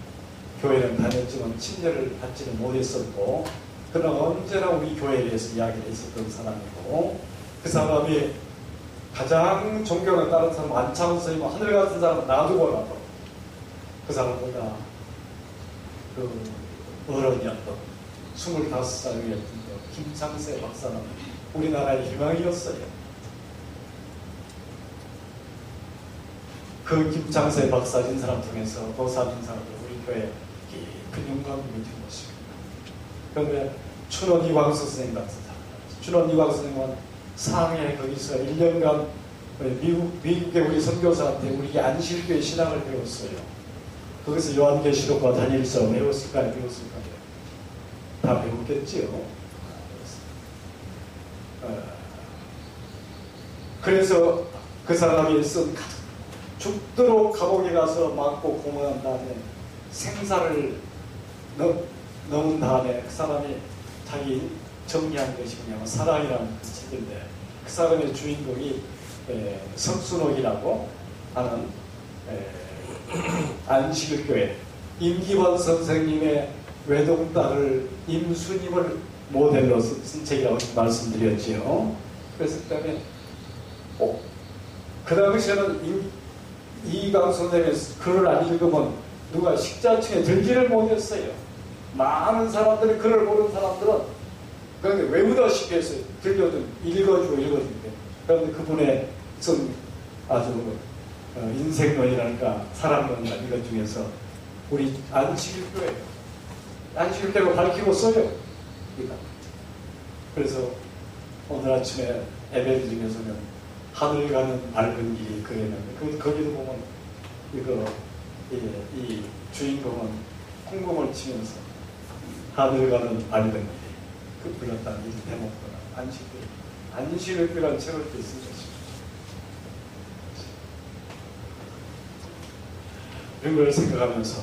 교회는 다녔지만 친절을 받지는 못했었고, 그러나 언제나 우리 교회에 대해서 이야기를 했었던 사람이고, 그 사람이 가장 존경하는 다른 사람 안창호 선생님, 하늘 같은 사람 놔두고라도 그 사람보다 그 어른이었던 25살이었던 김창세 박사는 우리나라의 희망이었어요. 그 김창세 박사진 사람 중에서 도사진 사람들 우리 교회 깊은 영광을 느낀 것입니다. 그런데 춘원 이광수 선생님 같은 사람, 춘원 이광수 선생님은 상해 거기서 1년간 미국의 우리 선교사한테 우리 안실교회 신앙을 배웠어요. 거기서 요한계시록과 다니엘서 배웠을까요? 배웠을까요? 다 배웠겠지요. 그래서 그 사람이 쓴 죽도록 감옥에 가서 맞고 고문한 다음에 생사를 넣은 다음에 그 사람이 자기 정리한 것이 뭐냐면 사랑이라는 그 책인데, 그 사람의 주인공이 석순옥이라고 하는 안식일교회 임기원 선생님의 외동딸을 임수님을 모델로 쓴 책이라고 말씀드렸지요. 그래서 그 당시에는 이강 선생님의 글을 안 읽으면 누가 식자층에 들지를 못했어요. 많은 사람들이 글을 모르는 사람들은 그런데 외우다시피 해서 들려도 읽어주고 그런데 그분의 쓴 아주 인생론이랄까 사랑론이나 이것 중에서 우리 안식일교회가 밝히고 써요. 그래서 오늘 아침에 예배 드리면서는 하늘 가는 밝은 길이 그랬는데 거기도 보면 이 주인공은 홍금을 치면서 하늘 가는 밝은 길이 그 불렀다는 이 대목보다 안식일교라는 책을 또 쓴 것입니다. 이런 걸 생각하면서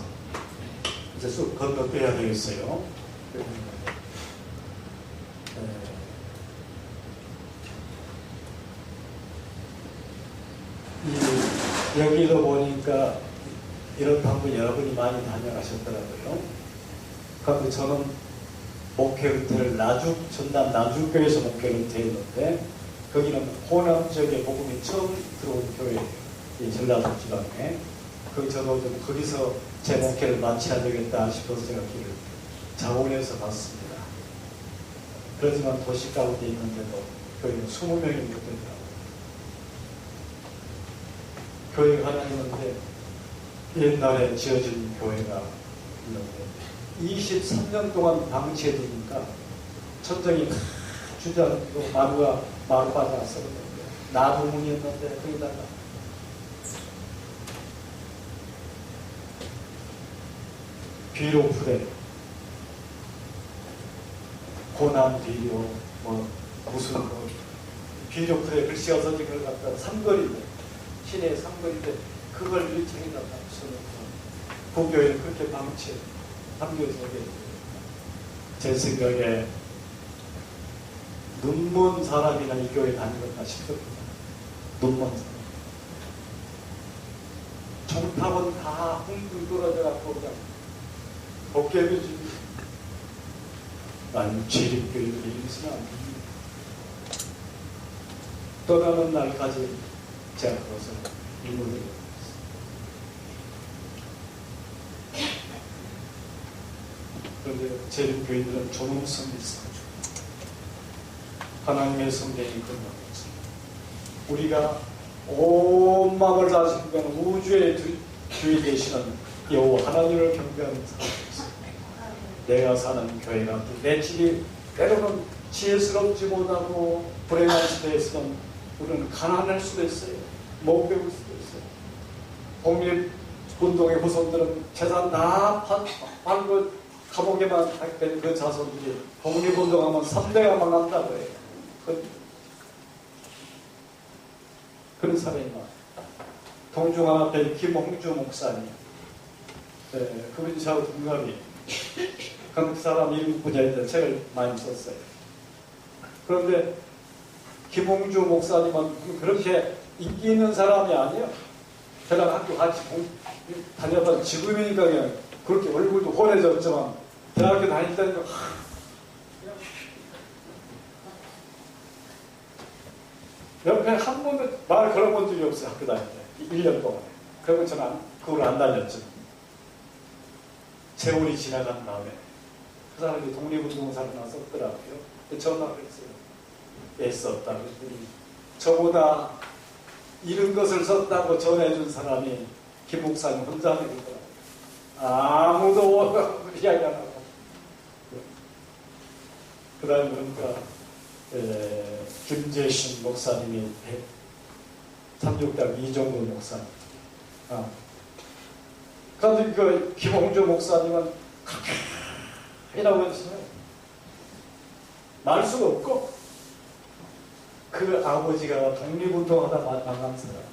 이제 쑥 건너뛰어야 되겠어요. 여기도 보니까 이런 방문 여러분이 많이 다녀가셨더라고요. 그런데 저는 목회 은퇴를 전남 나주교에서 목회 은퇴했는데, 거기는 호남 지역에 복음이 처음 들어온 교회예요. 이 전라도 지방에. 저도 좀 거기서 제 목회를 마쳐야 되겠다 싶어서 제가 길을 자원해서 갔습니다. 그렇지만 도시 가운데 있는데도 교회는 20명이 묻더라고요. 교회가 하나 있는데 옛날에 지어진 교회가 있는데 23년 동안 방치해두니까 천정이 주저앉고 마루가 났었는데 나무문이었는데 거기다가 비료 푸대, 고난 비료, 무슨 비료 푸대 글씨가 써진 걸 갖다가 삼거리인데, 시내 삼거리인데 그걸 1층에다 써놓고 부교회를 그렇게 방치해. 함교 속에 제 생각에 눈먼 사람이나 이 교회 다니겠다 싶습니다. 눈먼 사람. 종탑은 다 붕붕 떨어져 갖고 그냥 도깨비지. 난 지립교회를 이루시면 안 됩니다. 떠나는 날까지 제가 그것을 일문을 그런데 재림교인들은 존엄성이 있어가지고 하나님의 성경이 끝나고 있습니다. 우리가 온 마음을 다하시는 건 우주의 주에 계시는 여호와 하나님을 경배하는 사람이 있습니다. 내가 사는 교회가 내 집이 때로는 지혜스럽지 못하고 불행한 시대에서는 우리는 가난할 수도 있어요. 못 배울 수도 있어요. 독립운동의 후손들은 재산 다 팔고 감옥에만 된 그 자손들이 독립운동하면 3대가 망한다고 해요. 그런 사람이 많아요. 동중하나회 김홍주 목사님, 그분 저하고 동갑이. 그 사람 일국 분야인데 책을 많이 썼어요. 그런데 김홍주 목사님은 그렇게 인기 있는 사람이 아니에요. 저랑 학교 같이 다녔던 지금이니까 그냥 그렇게 얼굴도 훤해졌지만 대학교 다닐 때는 옆에 한 번도 말 걸어본 적이 없어요. 학교 다닐 때 1년 동안에. 그러면 저는 그걸 안 다녔죠. 세월이 지나간 다음에 그 사람이 독립운동사를 썼더라고요. 전화를 했어요. 애썼다. 저보다 이런 것을 썼다고 전해준 사람이 김 목사님 혼자 되더라고요. 아무도 이야기 안 하고. 그 다음에 그러니까 김재신 목사님이 삼육대학 이종근 목사님. 그런데 그 김홍주 목사님은 그렇게 이라고 했어요. 말 수가 없고 그 아버지가 독립운동하다 망한 사람이에요.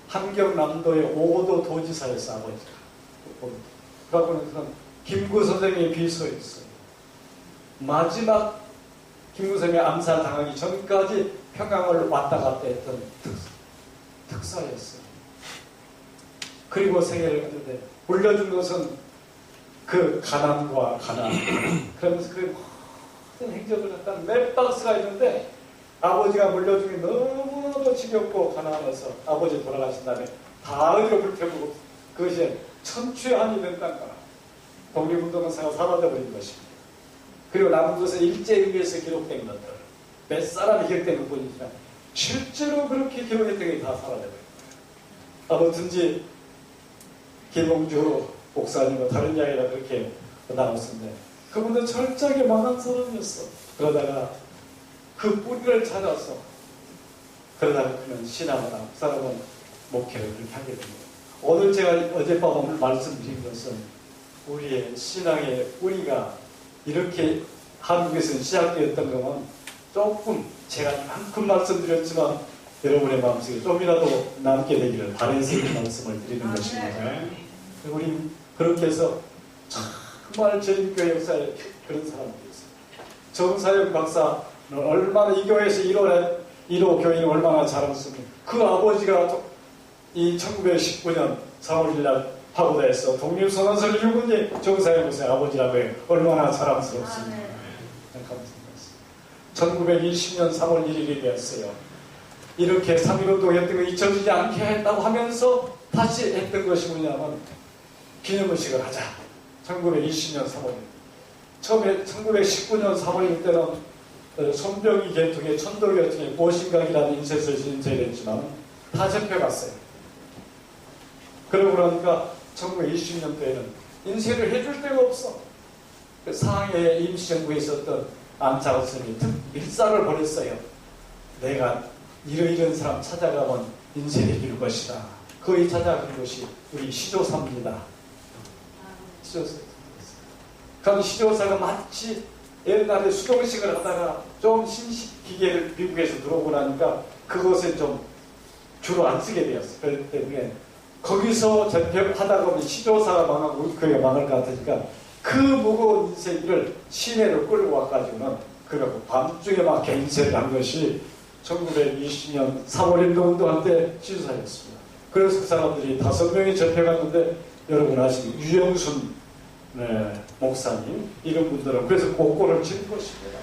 함경남도의 5도 도지사였어 아버지가. 그러고는 김구 선생님의 비서였어요. 마지막 김구 선생님이 암살당하기 전까지 평양을 왔다 갔다 했던 특사였어요. 그리고 생애를 갔는데 물려준 것은 그 가난과 가난. 그러면서 그 모든 행적을 갖다 몇 박스가 있는데 아버지가 물려준 게 너무너무 지겹고 가난해서 아버지 돌아가신 다음에 다 어디로 불태우고 그것이 천추의 한이 된다는 거라. 독립운동사가 사라져버린 것입니다. 그리고 남은 것은 일제의회에서 기록된 것들 몇 사람이 기록된 것뿐이지만 실제로 그렇게 기록했던 게 다 사라져버린 거예요. 아무튼지 김홍주 목사님과 다른 이야기가 그렇게 나눴는데 그분은 철저하게 망한 사람이었어. 그러다가 그 뿌리를 찾아서 그러다가 그는 신앙을 하고 그 사람은 목회를 그렇게 하게 됩니다. 오늘 제가 어젯밤 말씀드린 것은 우리의 신앙의 뿌리가 이렇게 한국에서 시작되었던 것은 조금 제가 한큼 말씀드렸지만 여러분의 마음속에 좀이라도 남게 되기를 바라서 이 말씀을 드리는 것입니다. 우리 그렇게 해서 정말 저희 교회 역사에 그런 사람들이 있어요. 정사영 박사는 얼마나 이 교회에서 1호 교인이 얼마나 자랑스럽습니까? 그 아버지가 이 1919년 4월 1일 파고다에서 독립선언서를 읽은 게 정사영 박사의 아버지라고 해요. 얼마나 자랑스럽습니까? 감사합니다. 1920년 3월 1일이 되었어요. 이렇게 3.1운동 했던 거 잊혀지지 않게 했다고 하면서 다시 했던 것이 뭐냐면 기념의식을 하자. 1920년 3월 1일. 처음에 1919년 4월 1일 때는 손병희 계통의 천도 계통의 보신각이라는 인쇄소에 인쇄됐지만 다 접혀갔어요. 그러고 나니까 1920년도에는 인쇄를 해줄 데가 없어. 상해 임시정부에 있었던 안차호선이 일사를 보냈어요. 내가 이런 사람 찾아가면 인쇄해 줄 것이다. 거의 찾아간 것이 우리 시조사입니다. 시조사. 그럼 시조사가 마치 옛날에 수동식을 하다가 좀 신식 기계를 미국에서 들어오고 나니까 그것을 좀 주로 안 쓰게 되었어요. 그렇기 때문에 거기서 접합하다가 보면 시조사가 망하고 우리 교회가 망할 것 같으니까 그 무거운 인쇄기를 시내로 끌고 와가지고는 그래갖고 밤중에 막 인쇄를 한 것이 1920년 3월 운동할 때 시조사였습니다. 그래서 그 사람들이 5명이 접해갔는데 여러분 아시는 유영순 목사님 이런 분들은 그래서 곡골을 친 것입니다.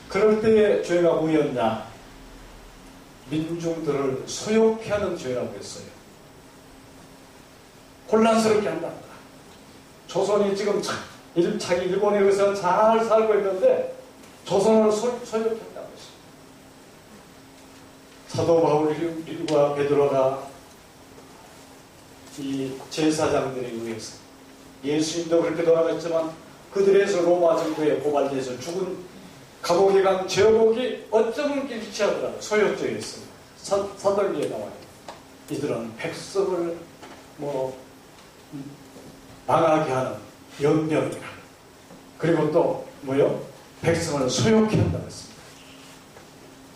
그럴 때의 죄가 뭐였냐? 민중들을 소욕해 하는 죄라고 했어요. 혼란스럽게 한다. 조선이 지금 자기 일본에 의해서 잘 살고 있는데 조선을 소욕한다는 것입니다. 사도 바울과 베드로가 이 제사장들에 의해서 예수님도 그렇게 돌아갔지만 그들에서 로마 정부에 고발돼서 죽은 감옥에 간 제목이 어쩌면 일치하더라고요. 소욕죄였습니다. 사도행전에 나와요. 이들은 백성을 망하게 하는 연병이라. 그리고 또 백성을 소욕해 한다고 했습니다.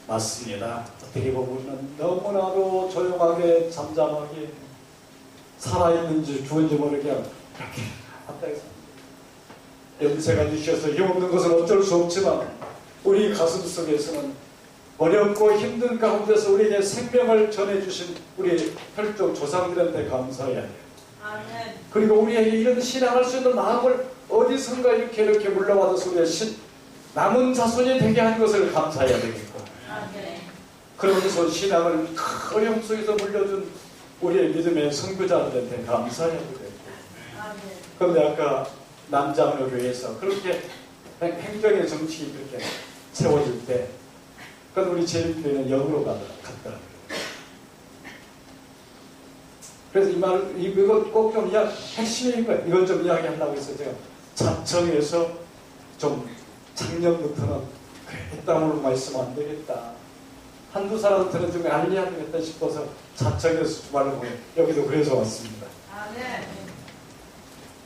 맞습니다. 어떻게 보면 너무나도 조용하게 잠잠하게 살아있는지 죽은지 모르게 그렇게 한다 해서 연세가 주셔서 힘없는 것은 어쩔 수 없지만 우리 가슴 속에서는 어렵고 힘든 가운데서 우리에게 생명을 전해주신 우리 혈족 조상들한테 감사해야 돼요. 그리고 우리에게 이런 신앙할 수 있는 마음을 어디선가 이렇게 물려받아서 우리의 남은 자손이 되게 한 것을 감사해야 되겠고 그러면서 신앙을 어려움 속에서 물려준 우리의 믿음의 선구자들한테 감사해야 되겠고 그런데 아까 남장로 교회에서 그렇게 행정의 정치가 그렇게 세워질 때 그건 우리 제일교회는 역으로 갔더라고요. 그래서 이 말을 이걸 꼭 좀 핵심인 거예요. 이걸 좀 이야기하려고 해서 제가 자청에서 좀 작년부터는 그래 이 땅으로 말씀하면 안 되겠다. 한두 사람한테는 좀 알려야 되겠다 싶어서 자청해서 주말을 보내 여기도 그래서 왔습니다.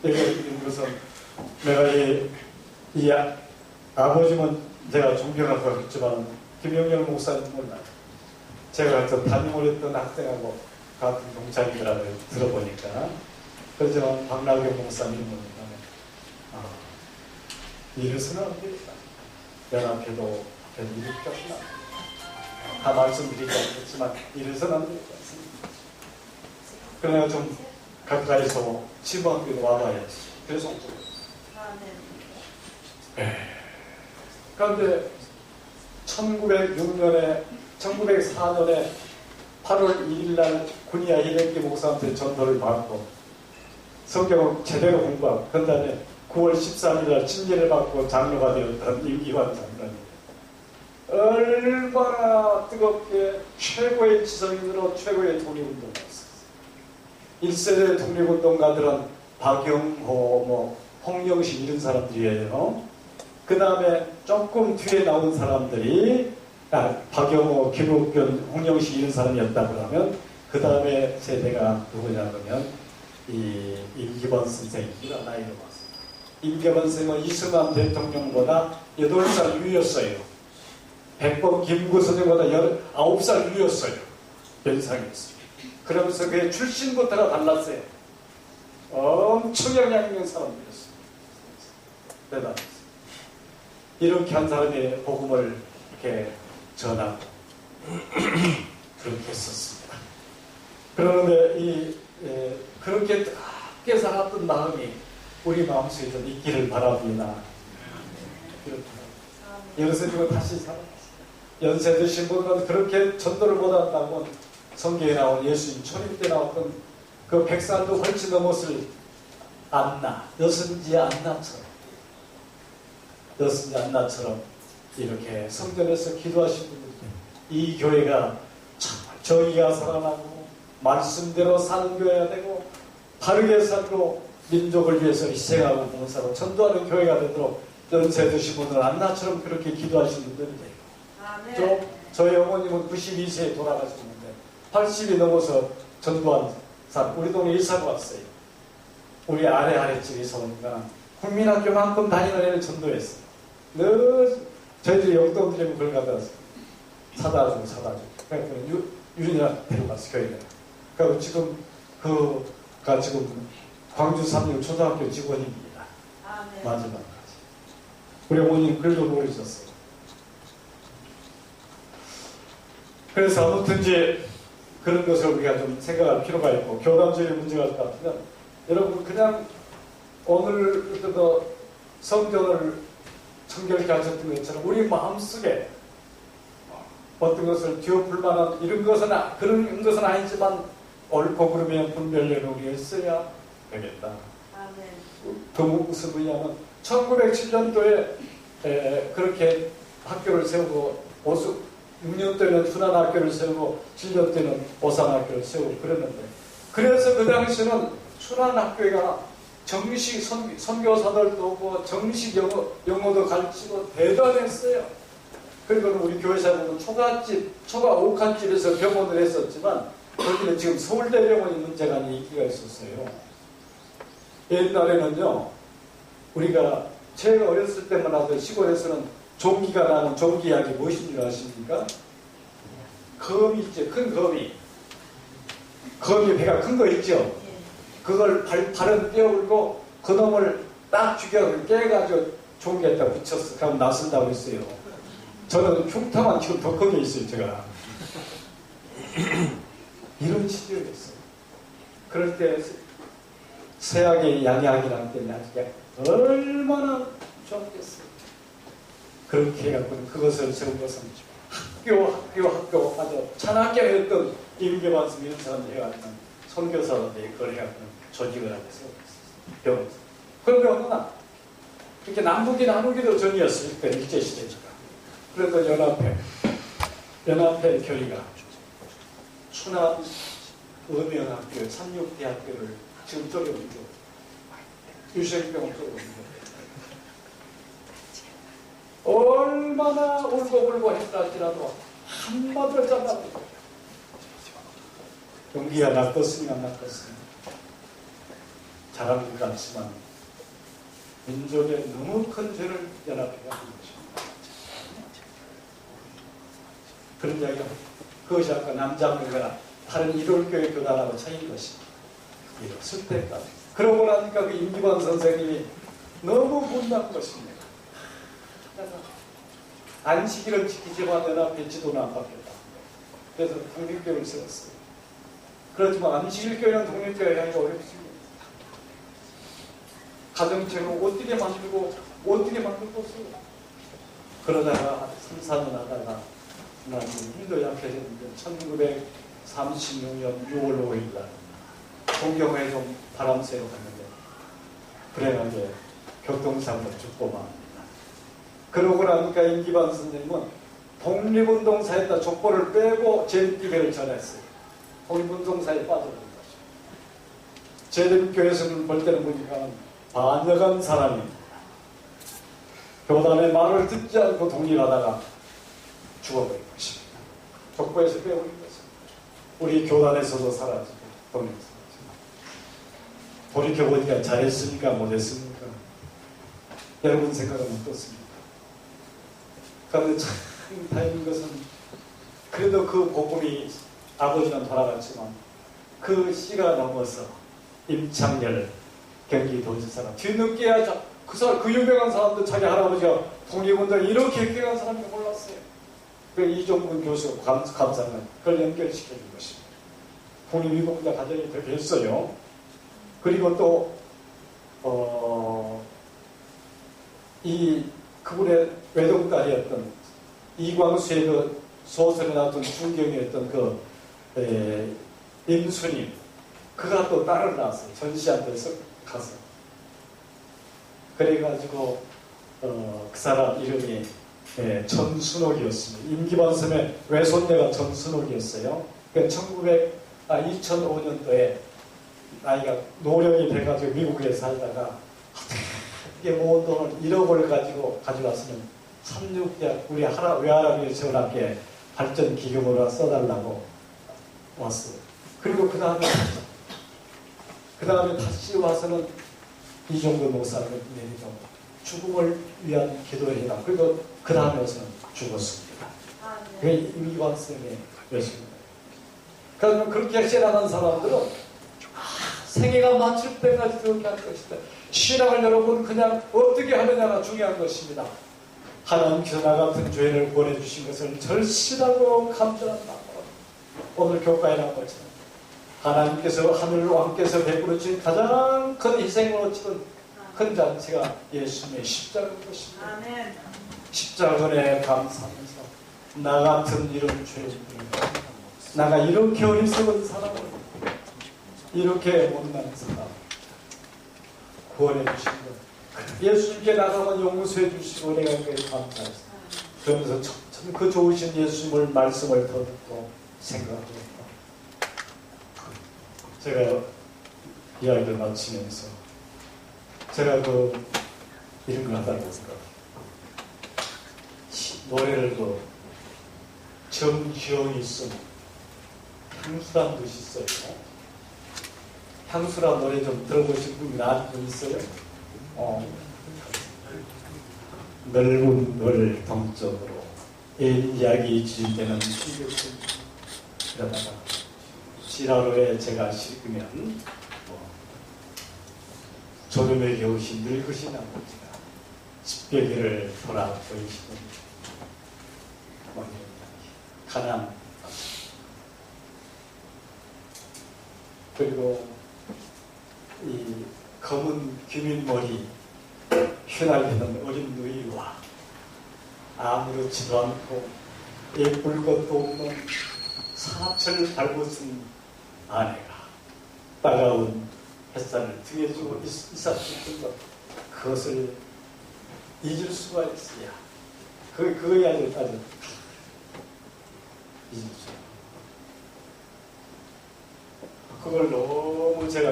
여기 것은 내가 이 아버지는 제가 존경하고 했지만 김영렬 목사님은 제가 같은 담임을 했던 학생하고 같은 동창이라고 들어보니까 그렇지만 박나경 목사님은 이래서는 안 되겠다. 연합회도 이렇게 다 말씀드리지 않겠지만 이래서는 안 되겠다. 그러나 좀 가까이서 치부학교에 와봐야지. 그래서 그런데 1904년에 8월 1일 날 군이야 히데키 목사한테 전도를 받고 성경을 제대로 공부하고 그 다음에 9월 13일 날 침례를 받고 장로가 되었던 이완 장로님 얼마나 뜨겁게 최고의 지성인으로 최고의 독립운동가 있었어요. 1세대 독립운동가들은 박영호, 홍영식 이런 사람들이에요. 그 다음에 조금 뒤에 나온 사람들이 박영호, 김욱균, 홍영식 이런 사람이었다고 하면 그 다음에 세대가 누구냐 그러면 이 임기범 선생입니다. 나이로 봐서. 임기범 선생은 이승만 대통령보다 8살 위였어요. 백범 김구 선생보다 19살 위였어요. 연상이었어요. 그러면서 그의 출신부터가 달랐어요. 엄청 영향 있는 사람들이었어요. 대단했어요. 이렇게 한 사람의 복음을 이렇게 전하고 그렇게 했었습니다. 그런데 그렇게 뜨겁게 살았던 마음이 우리 마음속에 좀 있기를 바랍니다. 여기서 지금 다시 살아났어요. 연세 드신 분은 그렇게 전도를 못한다고 성경에 나온 예수님 초림 때 나왔던 그 백살도 훨씬 넘었을 안나, 여선지 안나처럼 이렇게 성전에서 기도하신 분들 이 교회가 정말 정의가 살아나고 말씀대로 사는 교회가 되고 바르게 살고 민족을 위해서 희생하고 봉사하고 전도하는 교회가 되도록 연세 드신 분은 안나처럼 그렇게 기도하신 분들이 돼요. 저희 어머님은 92세에 돌아가셨는데 80이 넘어서 전도한 사람 우리 동네 이사가 왔어요. 우리 아래집에서 오니까 국민학교만큼 다니는 애를 전도했어요. 늘 저희들이 용돈 드리면 그걸 갖다 사다 주고 그래서 유린이랑 데려갔어 교회에. 그리고 지금 그가 지금 광주 삼육 초등학교 직원입니다. 마지막까지. 우리 어머니는 글도 모르셨어요. 그래서 아무튼 이제 그런 것을 우리가 좀 생각할 필요가 있고 교단적인 문제가 같으면 여러분 그냥 오늘부터 성전을 청결케 하셨던 것처럼 우리 마음속에 어떤 것을 뒤엎을 만한 그런 것은 아니지만 옳고 그름의 분별력을 우리가 했어야 되겠다. 그 무슨 분야는 1907년도에 그렇게 학교를 세우고 6년도에는 순환학교를 세우고 7년도에는 오산학교를 세우고 그랬는데 그래서 그 당시에는 순환학교가 정식 선교사들도 오고 정식 영어도 가르치고 대단했어요. 그리고 우리 교회사 보면 초가 옥한집에서 병원을 했었지만 거기는 지금 서울대병원이 문제가 인기가 있었어요. 옛날에는요 우리가 제가 어렸을 때만 하도 시골에서는 종기가 나는 종기약이 무엇인 줄 아십니까? 거미 있죠. 큰 거미 배가 큰 거 있죠. 그걸 발은 떼어올고 그놈을 딱 죽여 깨가지고 종기에다 붙였어. 그럼 낫는다고 했어요. 저는 흉터만 지금 더 크게 있어요. 제가 이런 치료를 했어요. 그럴 때 세약의 양약이라는 때문에 얼마나 좋겠어요. 그렇게 해갖고 그것을 세운 것은 학교 아주 찬학교였던 임계반승 이런 사람들이 해가지고 선교사들이 그걸 해갖고 조직을 하고 세웠어요. 그러면 이렇게 남북이 나누기도 전이었어요. 그때 일제시대니까. 그래도 연합회 교리가 추남 음영학교, 삼육대학교를 지금 쪼개오죠. 유생병을 쪼개오죠. 얼마나 울고불고 했다 할지라도 한마디로 잘라버려. 용기가 낚았으니까 낚았으니 잘한 것 같지만 민족의 너무 큰 죄를 연합해가지고 것입니다. 그런 이야기가 그것이 아까 남장교회나 다른 일월교회 교단하고 차이인 것입니다. 이랬을 때까지. 그러고 나니까 그 임기관 선생님이 너무 분노한 것입니다. 안식일을 지키지만 연합회 지도는 안 바뀌었다. 그래서 독립교회를 세웠어요. 그렇지만 안식일교회랑 독립교회 하기가 어렵습니다. 가정체로 어떻게 만들고 쓰고 그러다가 3, 4년 하다가 나중에 힘도 약해졌는데 1936년 6월 5일 날 동경에 좀 바람 쐬러 갔는데 불행하게 교통사고로 죽고 맙니다. 그러고 나니까 임기반 선생님은 독립운동사에다 족보를 빼고 제립교회를 전했어요. 독립운동사에 빠져버린 거죠. 제립교회에서는 볼 때는 보니까 반역한 사람입니다. 교단의 말을 듣지 않고 독립하다가 죽어버린 것입니다. 족보에서 빼버린 것입니다. 우리 교단에서도 사라지고 독립사라지고 돌이켜보니까 잘했습니까? 못했습니까? 여러분 생각은 어떻습니까? 그런데 참 다행인 것은 그래도 그 복음이 아버지는 돌아갔지만 그 씨가 넘어서 임창열 경기도지사가 뒤늦게 하자 그 유명한 사람도 자기 할아버지가 독립운동 이렇게 했던 사람이 몰랐어요. 그 이종근 교수가 감사는 그걸 연결시켜준 것입니다. 독립유공자 가정이 되게 했어요. 그리고 또 그분의 외동딸이었던 이광수의 그 소설에 나왔던 중경이었던 그 임순임 그가 또 딸을 낳았어요. 전시한테서 가서 그래가지고 그 사람 이름이 전순옥이었습니다. 임기반섬의 외손녀가 전순옥이었어요. 2005년도에 나이가 노령이 돼가지고 미국에 살다가 이게 모은 돈을 1억을 가져왔으면 36대 우리 외할아버지 전학교에 발전 기금으로 써달라고 왔어요. 그리고 그 다음에 다시 와서는 이종근 목사를 내리고 죽음을 위한 기도를 해라. 그리고 그 다음에 와서는 죽었습니다. 그게 임기관 쌤의 것입니다. 그러면 그렇게 신앙한 사람들은 생애가 마칠 때까지 그렇게 할 것이다. 신앙을 여러분 그냥 어떻게 하느냐가 중요한 것입니다. 하나님께서 나 같은 죄를 보내주신 것을 절실하고 감사한다. 오늘 교과에 나온 것처럼 하나님께서 하늘 왕께서 베풀어 주신 가장 큰 희생으로 치른 큰 잔치가 예수님의 십자가인 것입니다. 아멘. 십자가에 감사하면서 나 같은 이런 죄인들 나가 이렇게 어리석은 사람을 이렇게 못난 사람 구원해 주신 것 예수님께 나가면 용서해 주시고 내가 그에 감사했습니다. 그러면서 참 그 좋으신 예수님을 말씀을 더 듣고 생각하고 제가 이야기를 마치면서 제가 이런 걸 하다가 노래를 정기용이 있으면 향수란 뜻이 있어요. 향수란 노래 좀 들어보신 분이 아는 분 있어요? 넓은 널 동쪽으로 이야기 주실 때는 그러다가 지라로에 제가 싣으면 졸음에 겨우신 늙으신 아버지가 집배기를 돌아 보이시는 가난 그리고 이 검은 귀민머리 휘날리는 어린 누이와 아무렇지도 않고 예쁠 것도 없는 사철 밟아쓴 아내가 따가운 햇살을 등에 주고 있었던 것 그것을 잊을 수가 있어야 그거야 아주 잊을 수 그걸 너무 제가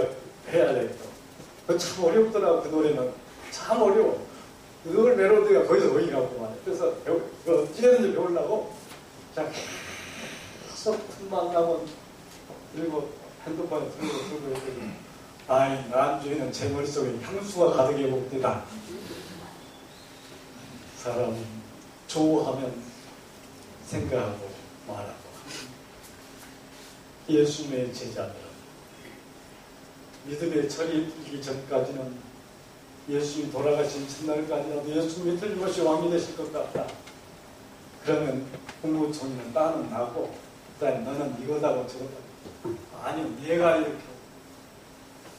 해야 되겠다. 참 어렵더라고. 그 노래는 참 어려워. 늘 멜로디가 거기서 거기 가고 말이야. 그래서 어찌되든지 배우려고 자 턱 틈만 나면 그리고 핸드폰에 들고 했더니 아이 난주에는 제 머릿속에 향수가 가득해 봅니다. 사람 좋아하면 생각하고 말하고 예수님의 제자들 믿음의 철이 들기 전까지는 예수님이 돌아가신 첫날까지라도 예수님이 틀림없이 왕이 되실 것 같다. 그러면 국무총리는 나는 나고 그다음에 너는 이거다고 저거다. 아니요 내가 이렇게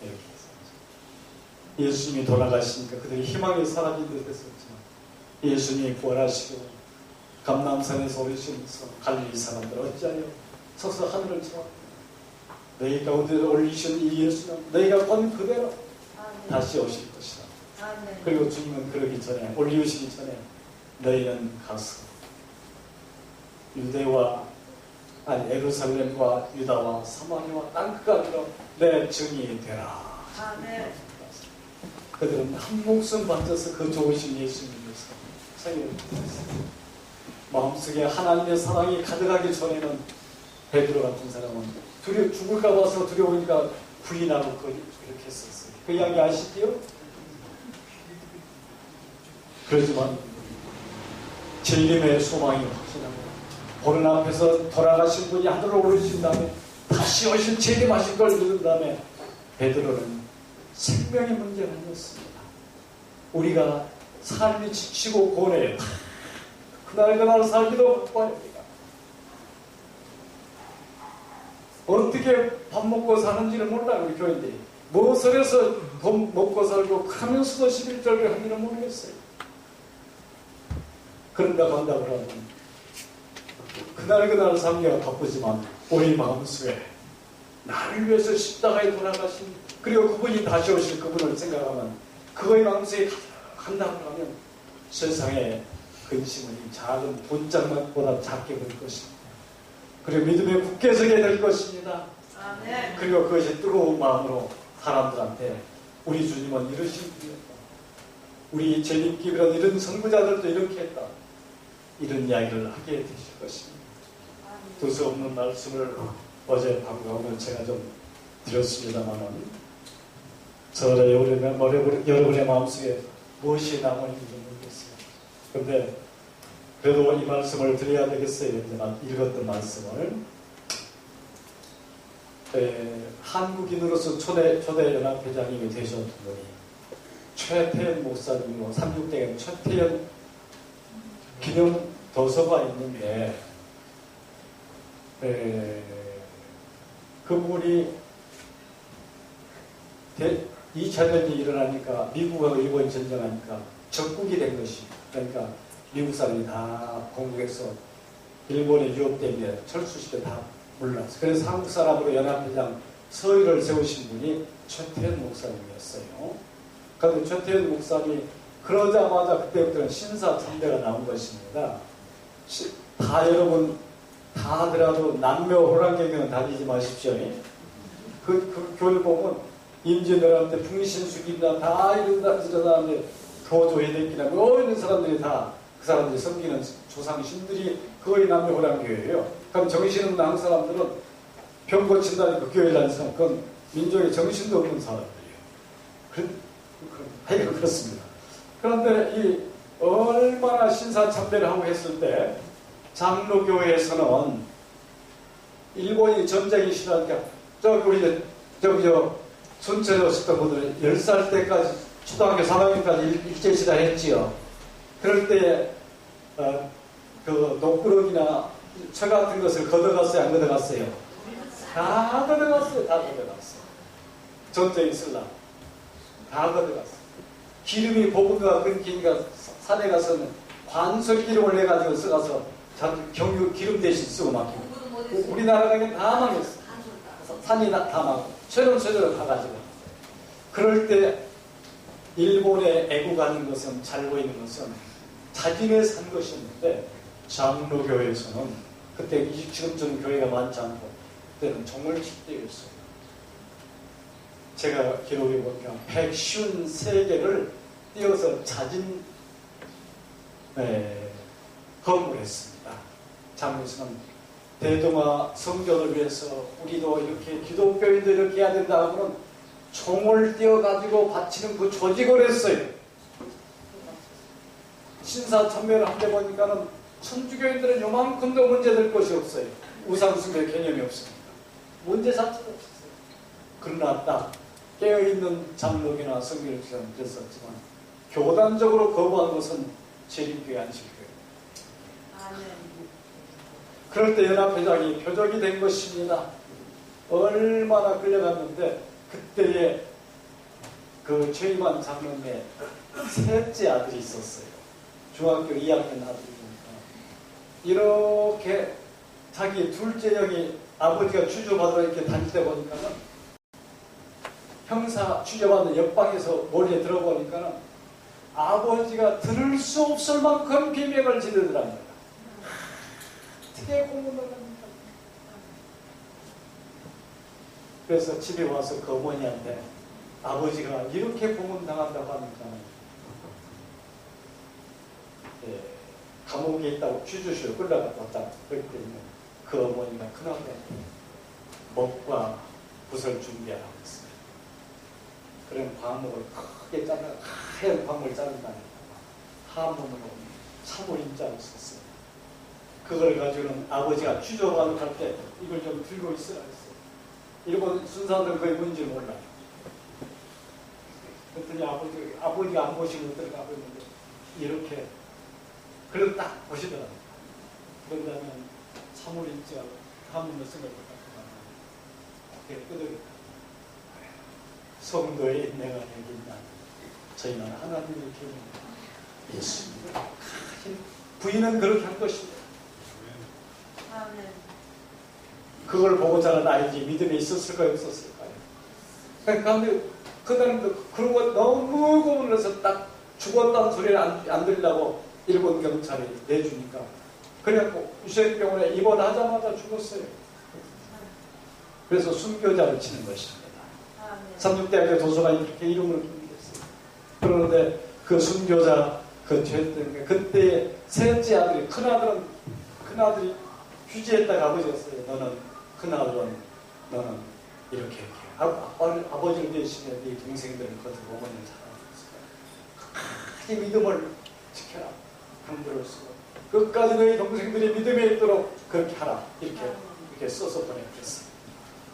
했어. 예수님이 돌아가시니까 그들이 희망이 사라진 듯 했었지만 예수님이 부활하시고 감람산에서 오르시면서 갈릴리 사람들 어찌하여 서서 하늘을 쳐다 너희 가운데 올리신 이 예수는 너희가 본 그대로 다시 오실 것이다. 그리고 주님은 그러기 전에 올리우시기 전에 너희는 가서 유대와 예루살렘과 유다와 사마리아와 땅끝까지로 내 증인이 되라. 그들은 한 목숨 바쳐서 그 좋으신 예수님을 위해서 생일을 보냈어요. 마음속에 하나님의 사랑이 가득하기 전에는 베드로 같은 사람은 죽을까 봐서 두려우니까 부인하고 그렇게 했었어요. 그 이야기 아시지요? 그렇지만 진림의 소망이 확신하고 보는 앞에서 돌아가신 분이 하늘로 오르신 다음에 다시 오실 재림하실 걸 믿은 다음에 베드로는 생명의 문제가 아니었습니다. 우리가 삶이 지치고 고뇌해 그날 살기도 바랍니다. 어떻게 밥 먹고 사는지를 몰라 우리 교인들이 무엇을 해서 돈 먹고 살고 하면서도 11절을 하는지를 모르겠어요. 그런가 간다 그러면 그날 살기가 바쁘지만 우리 마음속에 나를 위해서 십자가에 돌아가신 그리고 그분이 다시 오실 그분을 생각하면 그거의 마음속에 간다고 하면 세상에 근심은 이 작은 분장만보다 작게 될 것입니다. 그리고 믿음에 굳게 서게 될 것입니다. 아멘. 그리고 그것이 뜨거운 마음으로 사람들한테 우리 주님은 이러신 분이었다. 우리 재림기별은 이런 선구자들도 이렇게 했다. 이런 이야기를 하게 되실 것입니다. 두서없는 말씀을 어제 방송을 제가 좀 드렸습니다만 여러분의 마음속에 무엇이 남아있는지 모르겠어요. 그런데 그래도 이 말씀을 드려야 되겠어요. 읽었던 말씀을 한국인으로서 초대 연합회장님이 되셨던 분이 최태현 목사님이고 36대에 최태현 기념 도서가 있는데 그분이 2차전이 일어나니까 미국하고 일본이 전쟁하니까 적국이 된 것입니다. 그러니까 미국 사람이 다 공국에서 일본에 유업되면 철수시켜 다 몰랐어요. 그래서 한국 사람으로 연합회장 서의를 세우신 분이 최태현 목사님이었어요. 그런데 최태현 목사님이 그러자마자 그때부터는 신사참배가 나온 것입니다. 다 여러분 다 하더라도 남묘 호랑개경은 다니지 마십시오. 그 교회 보면 임진왜란 때 풍신수기나 다 일어나는데 도조해대기나 뭐 있는 사람들이 다 그 사람들이 섬기는 조상신들이 거의 남묘 호랑교회예요. 그럼 정신없는 한국 사람들은 병 고친다니까 교회에 다니는 사람 그건 민족의 정신도 없는 사람들이에요. 하여간 그렇습니다. 그런데 이 얼마나 신사참배를 하고 했을 때 장로교회에서는 일본이 전쟁이 싫어하니까 순천에 오셨던 분들은 10살 때까지 초등학교 3학년까지 일제시다 했지요. 그럴 때 그 녹구럭이나 철 같은 것을 걷어갔어요? 안 걷어갔어요? 다 걷어갔어요. 다 걷어갔어요. 전쟁이 있으려고 다 걷어갔어요. 기름이 보급가 끊기니까 산에 가서는 관설기름을 내가지고 써가서 경유 기름 대신 쓰고 막히고 우리나라가 다 망했어. 산이 다 망하고 최론체제로 가가지고 그럴 때 일본의 애국하는 것은 잘 보이는 것은 자진해 산 것이었는데 장로교회에서는 그때 지금처럼 교회가 많지 않고 그때는 정월 축제였어요. 제가 기록해 보니까 153개를 띄어서 자진 헌물했습니다. 장로에서는 대동아 성전을 위해서 우리도 이렇게 기독교인도 이렇게 해야 된다 하고는 총을 띄어가지고 바치는 그 조직을 했어요. 신사천매를 한데 보니까는 천주교인들은 요만큼도 문제될 것이 없어요. 우상숭배 개념이 없으니까. 문제 자체가 없었어요. 그러나 딱 깨어있는 장로교나 성결교회는 그랬었지만 교단적으로 거부한 것은 재림교회 안식교회. 그럴 때 연합회장이 표적이 된 것입니다. 얼마나 끌려갔는데 그때에 그 최임환 장로의 셋째 아들이 있었어요. 중학교 2학년 아들이니까. 이렇게 자기 둘째 형이 아버지가 취조받으러 이렇게 다닐 때 보니까는 형사 취조받는 옆방에서 몰래 들어보니까는 아버지가 들을 수 없을 만큼 비명을 지르더랍니다. 어떻게 고문을 합니까? 그래서 집에 와서 그 어머니한테 아버지가 이렇게 고문당한다고 하니까 감옥에 있다고 취조실로 끌려갔다 그랬더니 그 어머니가 큰아버지한테 먹과 붓을 준비하라고 했어요. 그럼 광목을 크게 잘라 하얀 광목을 자른다니까 한몸으로 사물인자로 썼어요. 그걸 가지고는 아버지가 취조하러 갈 때 이걸 좀 들고 있으라 했어요. 일본 순사들은 거의 뭔지 몰라요. 그랬더니 아버지가 안 보시고 들어가고 있는데 이렇게 그래도 딱 보시더라고요. 그런다면 사물인자 한몸을 쓴 걸 갖다가 끄덕였다. 성도의 인내가 여긴다. 저희는 하나님의 교회입니다. 예수입니다. 부인은 그렇게 한 것입니다. 그걸 보고자는 아이지 믿음이 있었을까요? 없었을까요? 그런데 그날도 그러고 너무 고문을 해서 딱 죽었다는 소리를 안 들으려고 일본 경찰이 내주니까 그래갖고 유생병원에 입원하자마자 죽었어요. 그래서 순교자를 치는 것입니다. 삼육대학교 도서관이 그렇게 이름을 기록했어요. 그런데 그 순교자 그때 셋째 아들이 큰아들이 휴지에다가 아버지가 써요. 너는 큰아들은 너는 이렇게 아버지를 대신에 네 동생들을 거두고 어머니를 사랑하셨어요. 끝까지 믿음을 지켜라. 강도를 쓰고 끝까지 너희 동생들이 믿음에 있도록 그렇게 하라. 이렇게 써서 보냈겠어요.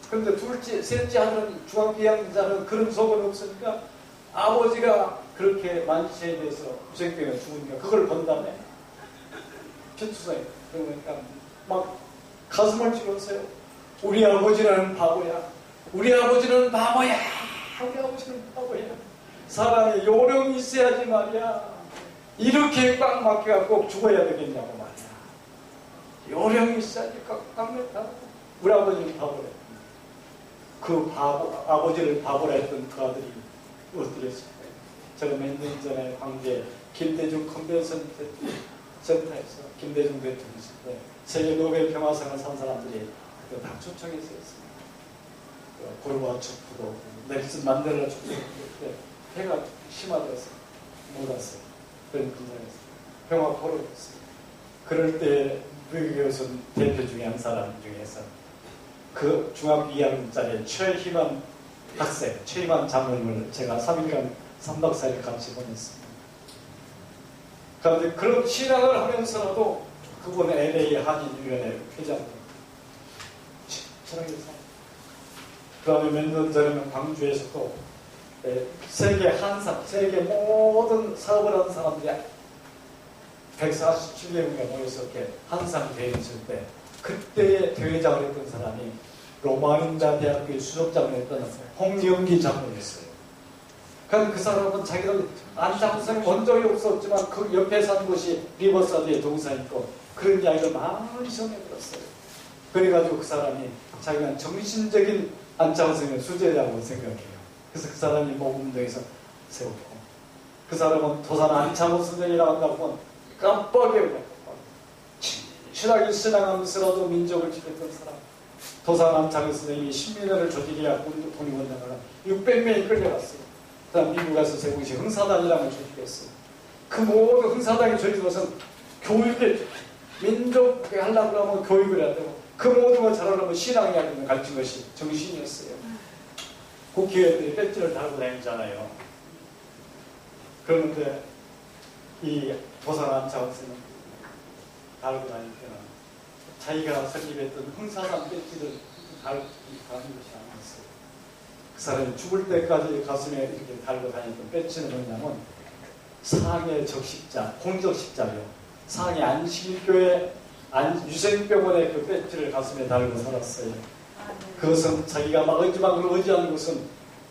그런데 셋째 아들은 중학교 2학년자는 그런 속은 없으니까 아버지가 그렇게 만시에 대해서 유생병에 죽으니까 그걸 본 다음에 편투사에 그러니까 막 가슴을 찔렀어요. 우리 아버지는 바보야. 우리 아버지는 바보야. 우리 아버지는 바보야. 사람이 요령이 있어야지 말이야. 이렇게 꽉 막혀갖고 죽어야 되겠냐고 말이야. 요령이 있어야지 꽉 막혀. 우리 아버지는 바보래. 그 아버지를 바보라 했던 그 아들이 어떻겠어요? 제가 몇 년 전에 광주에 김대중 컨벤션 센터에서 김대중 대통령 있을 때 세계 노벨 평화상을 산 사람들이 다 초청해서 했습니다. 고르바초프도 넬슨 만델라 초청했을 때 해가 심화돼서 못 왔어요. 그런 근장에서 평화 포럼을 했어요. 그럴 때 미국에서 대표 중에 한 사람 중에서 그 중학교 2학년짜리 최희만 학생, 최희만 장로님을 제가 3일간 3박 4일 같이 보냈습니다. 그런데 그런 신앙을 하면서라도 그분은 LA 한인위원회 회장으로 친하게 살았어요. 그 다음에 몇 년 전에는 광주에서도 세계 모든 사업을 하는 사람들이 147명이 모여서 이렇게 한상 대회 있을 때 그때의 대회장을 했던 사람이 로마인자 대학교의 수석장을 했던 홍영기 장로였어요. 그런데 그 사람은 자기는 안장선을 본 적이 없었지만 그 옆에 산 곳이 리버사드에 동사 있고 그런 이야기를 많이 전해들었어요. 그래가지고 그 사람이 자기는 정신적인 안장선의 수제라고 생각해요. 그래서 그 사람이 모금동에서 세웠고 그 사람은 도산 안창호 선생이라고 한다고 깜빡이에요. 친하게 신앙하면서라도 민족을 지켰던 사람. 도산 안창호 선생님이 신민회를 조직해갖고 독립운동을 600명이 끌려갔어요. 그 다음 미국 가서 세우시 흥사단이라는 걸 조직했어요. 그 모든 흥사단이 조직해서 교육에 민족에 하려고 하면 교육을 해야 되고 그 모든 걸 잘하려면 신앙이 아니면 가르친 것이 정신이었어요. 국회의원들이 배지를 달고 다니잖아요. 그런데 이 도산한 장학생은 달고 다닐 때는 자기가 설립했던 흥사단 배지를 달고 다니는 것이 아니었어요. 그 사람이 죽을 때까지 가슴에 이렇게 달고 다녔던 배지는 뭐냐면 상해 적십자, 공적십자요. 상해 안식일교회 유생병원의 그 배지를 가슴에 달고 살았어요. 그것은 자기가 마지막으로 의지하는 것은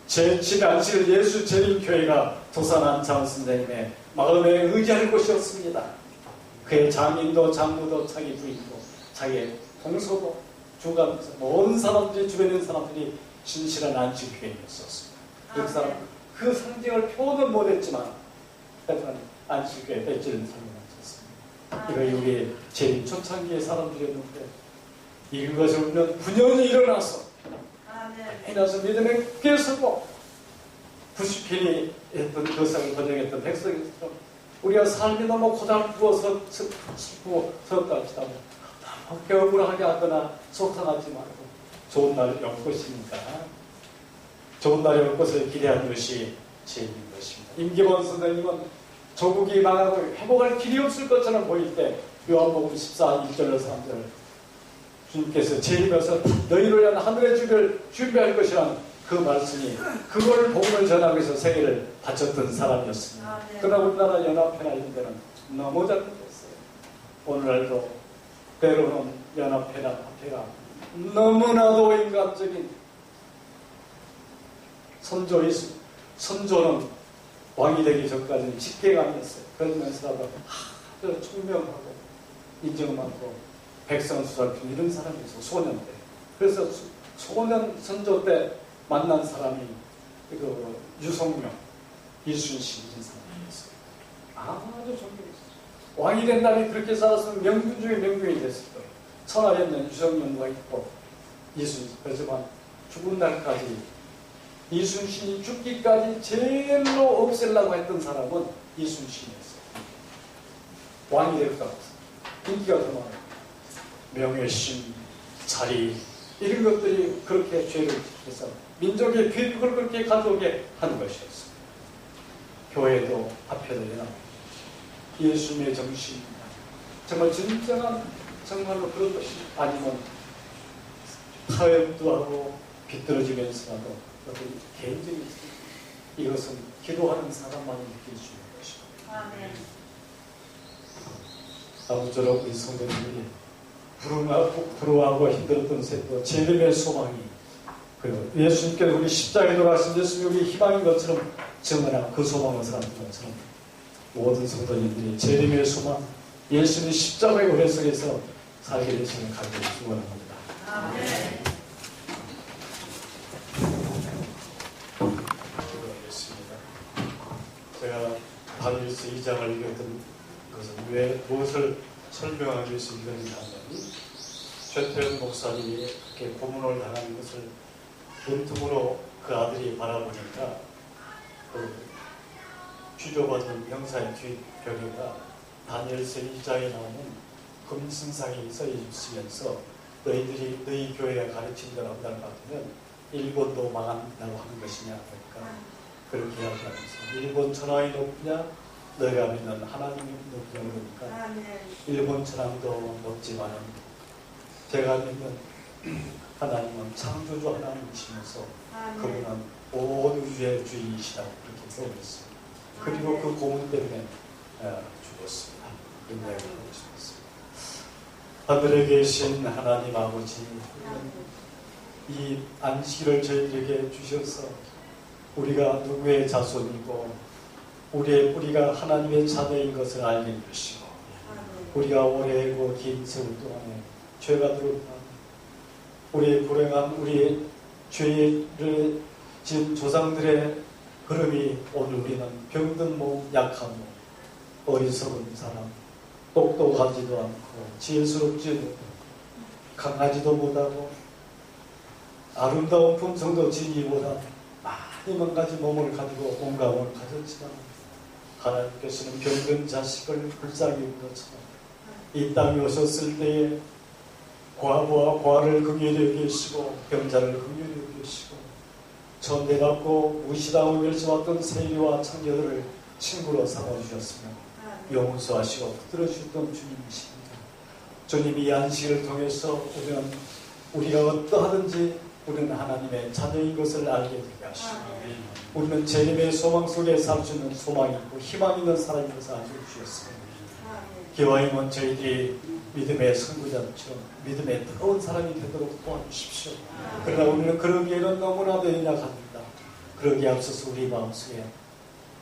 제7의 안식일 예수 재림교회가 도산한 장선생님의 마음에 의지할 곳이었습니다. 그의 장인도 장모도 자기 부인도 자기의 동서도 주가면서 모든 사람들이 주변에 있는 사람들이 신실한 안식교회였었습니다. 그 사람 그 상징을 표현은 못했지만 하지만 안식교회 배지를 설명하셨습니다. 이거 우리 재림 초창기의 사람들이었는데 이것을 보면 분연히 일어나서 일어나서 믿음에 굳게 서고 90편이 했던 교사를 번역했던 백성처럼 우리가 삶이 너무 고달프어서 슬프고 서럽다 하시다 보면 너무 억울하게 하거나 속상하지 말고 좋은 날이 올 것이니까 좋은 날이 올 것을 기대하는 것이 재미인 것입니다. 임기범 선생님은 조국이 망하고 회복할 길이 없을 것처럼 보일 때 요한복음 14, 1절로 3절 주님께서 재림에서 너희를 위한 하늘의 주를 준비할 것이라는 그 말씀이 그걸 복음을 전하기 위해서 세계를 바쳤던 사람이었습니다. 그러나 우리나라 연합회나 이런 데는 너무 잘못했어요. 오늘날도 때로는 연합회나 합회가 너무나도 인간적인 선조는 왕이 되기 전까지는 직계감이었어요. 그러면서도 아주 총명하고 인정 많고 백성 수살품 이런 사람이었어요. 소년 때. 그래서 소년 선조 때 만난 사람이 그 유성룡, 이순신 이런 사람이었어요. 아주 존경했어요. 왕이 된다면 그렇게 살았으면 명군 중에 명군이 됐을 거예요. 천하였는 유성룡과 있고 이순신. 그렇지만 죽은 날까지 이순신이 죽기까지 제일로 없애려고 했던 사람은 이순신이었어요. 왕이 될 것 같아서 인기가 더 많아요. 명예심, 자리 이런 것들이 그렇게 죄를 해서 민족의 비극을 그렇게 가져오게 하는 것이었습니다. 교회도 합회도 연합 예수님의 정신입니다. 정말 진정한 정말로 그런 것이 아니면 타협도 하고 비뚤어지면서라도 어떤 개인적인 이것은 기도하는 사람만이 느낄 수 있는 것입니다. 아멘. 아무쪼록 우리 성도님들이 부러워하고 힘들었던 세도 재림의 소망이 그리고 예수님께서 우리 십자가에 돌아가신 예수님이 우리 희망인 것처럼 증언한 그 소망을 사는 것처럼 모든 성도님들이 재림의 소망 예수님이 십자가의 은혜 속에서 살게 되시는 가지고 축원합니다. 아멘. 기도하겠습니다. 제가 다니엘서 2장을 읽었던 것은 왜 무엇을 설명하기 위해서 읽었는가 하면 최태원 목사님이 그렇게 고문을 당하는 것을 문틈으로 그 아들이 바라보니까 그 취조받은 형사의 뒷벽에가 다니엘서 2장에 나오는 금신상이 써 있으면서 너희 교회가 가르친 대로 한다는 것 같으면 일본도 망한다고 하는 것이냐 그러니까 그렇게 이야기하면서 일본 천황이 높으냐 너희가 믿는 하나님이 높으냐 그러니까 일본 천황도 높지만 제가 믿는 하나님은 창조주 하나님이시면서 그분은 온 우주의 주인이시다고 그렇게 표현했습니다. 그리고 그 고문 때문에 죽었습니다. 그 이야기를 하고 싶었습니다. 하늘에 계신 하나님 아버지 이 안식일을 저희들에게 주셔서 우리가 누구의 자손이고 우리의 뿌리가 하나님의 자녀인 것을 알게 해주시고 우리가 오래고 긴 세월 동안에 죄가 들어오면 우리의 불행한 우리의 죄를 지은 조상들의 그름이 오늘 우리는 병든 몸, 약한 몸, 어리석은 사람, 똑똑하지도 않고 지혜스럽지도 못하고 강하지도 못하고 아름다운 품성도 지니지 못한 많이 망가진 몸을 가지고 온 가운을 가졌지만 하나님께서는 병든 자식을 불쌍히 여긴 것처럼 이 땅에 오셨을 때에 과부와 과를 긍휼히 여기시고 병자를 긍휼히 여기시고 천대받고 무시당하고 멸시받던 세리와 창녀들을 친구로 삼아주셨으며 용서하시고 붙들어주셨던 주님이십니다. 주님이 이 안식을 통해서 우리가 어떠하든지 우리는 하나님의 자녀인 것을 알게 되게 하시고 우리는 재림의 소망 속에 살 수 있는 소망이 있고 희망 있는 사람인 것을 알게 주셨습니다. 기와임은 저희들이 믿음의 선구자처럼 믿음의 뜨거운 사람이 되도록 도와주십시오. 그러나 우리는 그러기에는 너무나도 연약합니다. 그러기에 앞서서 우리 마음속에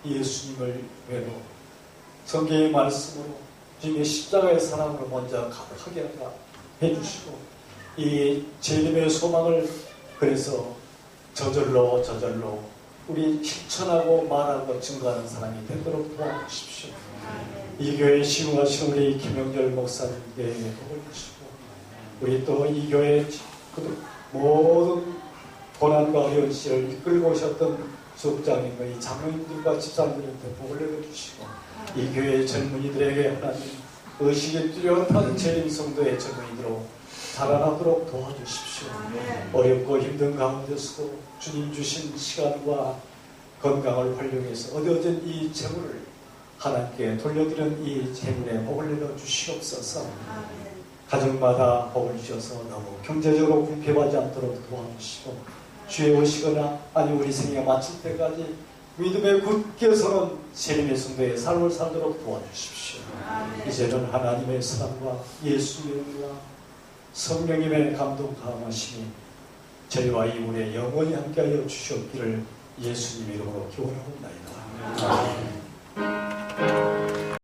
예수님을 외로 성경의 말씀으로 주님의 십자가의 사랑으로 먼저 가득하게 해주시고 이 재림의 소망을 그래서 저절로 우리 실천하고 말하고 증거하는 사람이 되도록 도와주십시오. 이 교회 시흥하신 우리 김영절 목사님께 복을 주시고 우리 또 이 교회 모든 고난과 어려운 시를 이끌고 오셨던 수업장님과 이 장로님들과 집사님들한테 복을 내려주시고 이 교회의 젊은이들에게 하나님 의식이 뚜렷한 재림 성도의 젊은이들로 자라나도록 도와주십시오. 어렵고 힘든 가운데서도 주님 주신 시간과 건강을 활용해서 얻어진 이 재물을 하나님께 돌려드리는 이 재물에 복을 내려 주시옵소서. 가정마다 복을 주셔서 너무 경제적으로 궁핍하지 않도록 도와주시고 주에 오시거나 아니 우리 생애 마칠 때까지 믿음에 굳게 서는 세림의 성도의 삶을 살도록 도와주십시오. 이제는 하나님의 사랑과 예수의 은혜와 성령님의 감동 강하심이 저희와 이 우리의 영원히 함께하여 주시옵기를 예수님 이름으로 기원하옵나이다.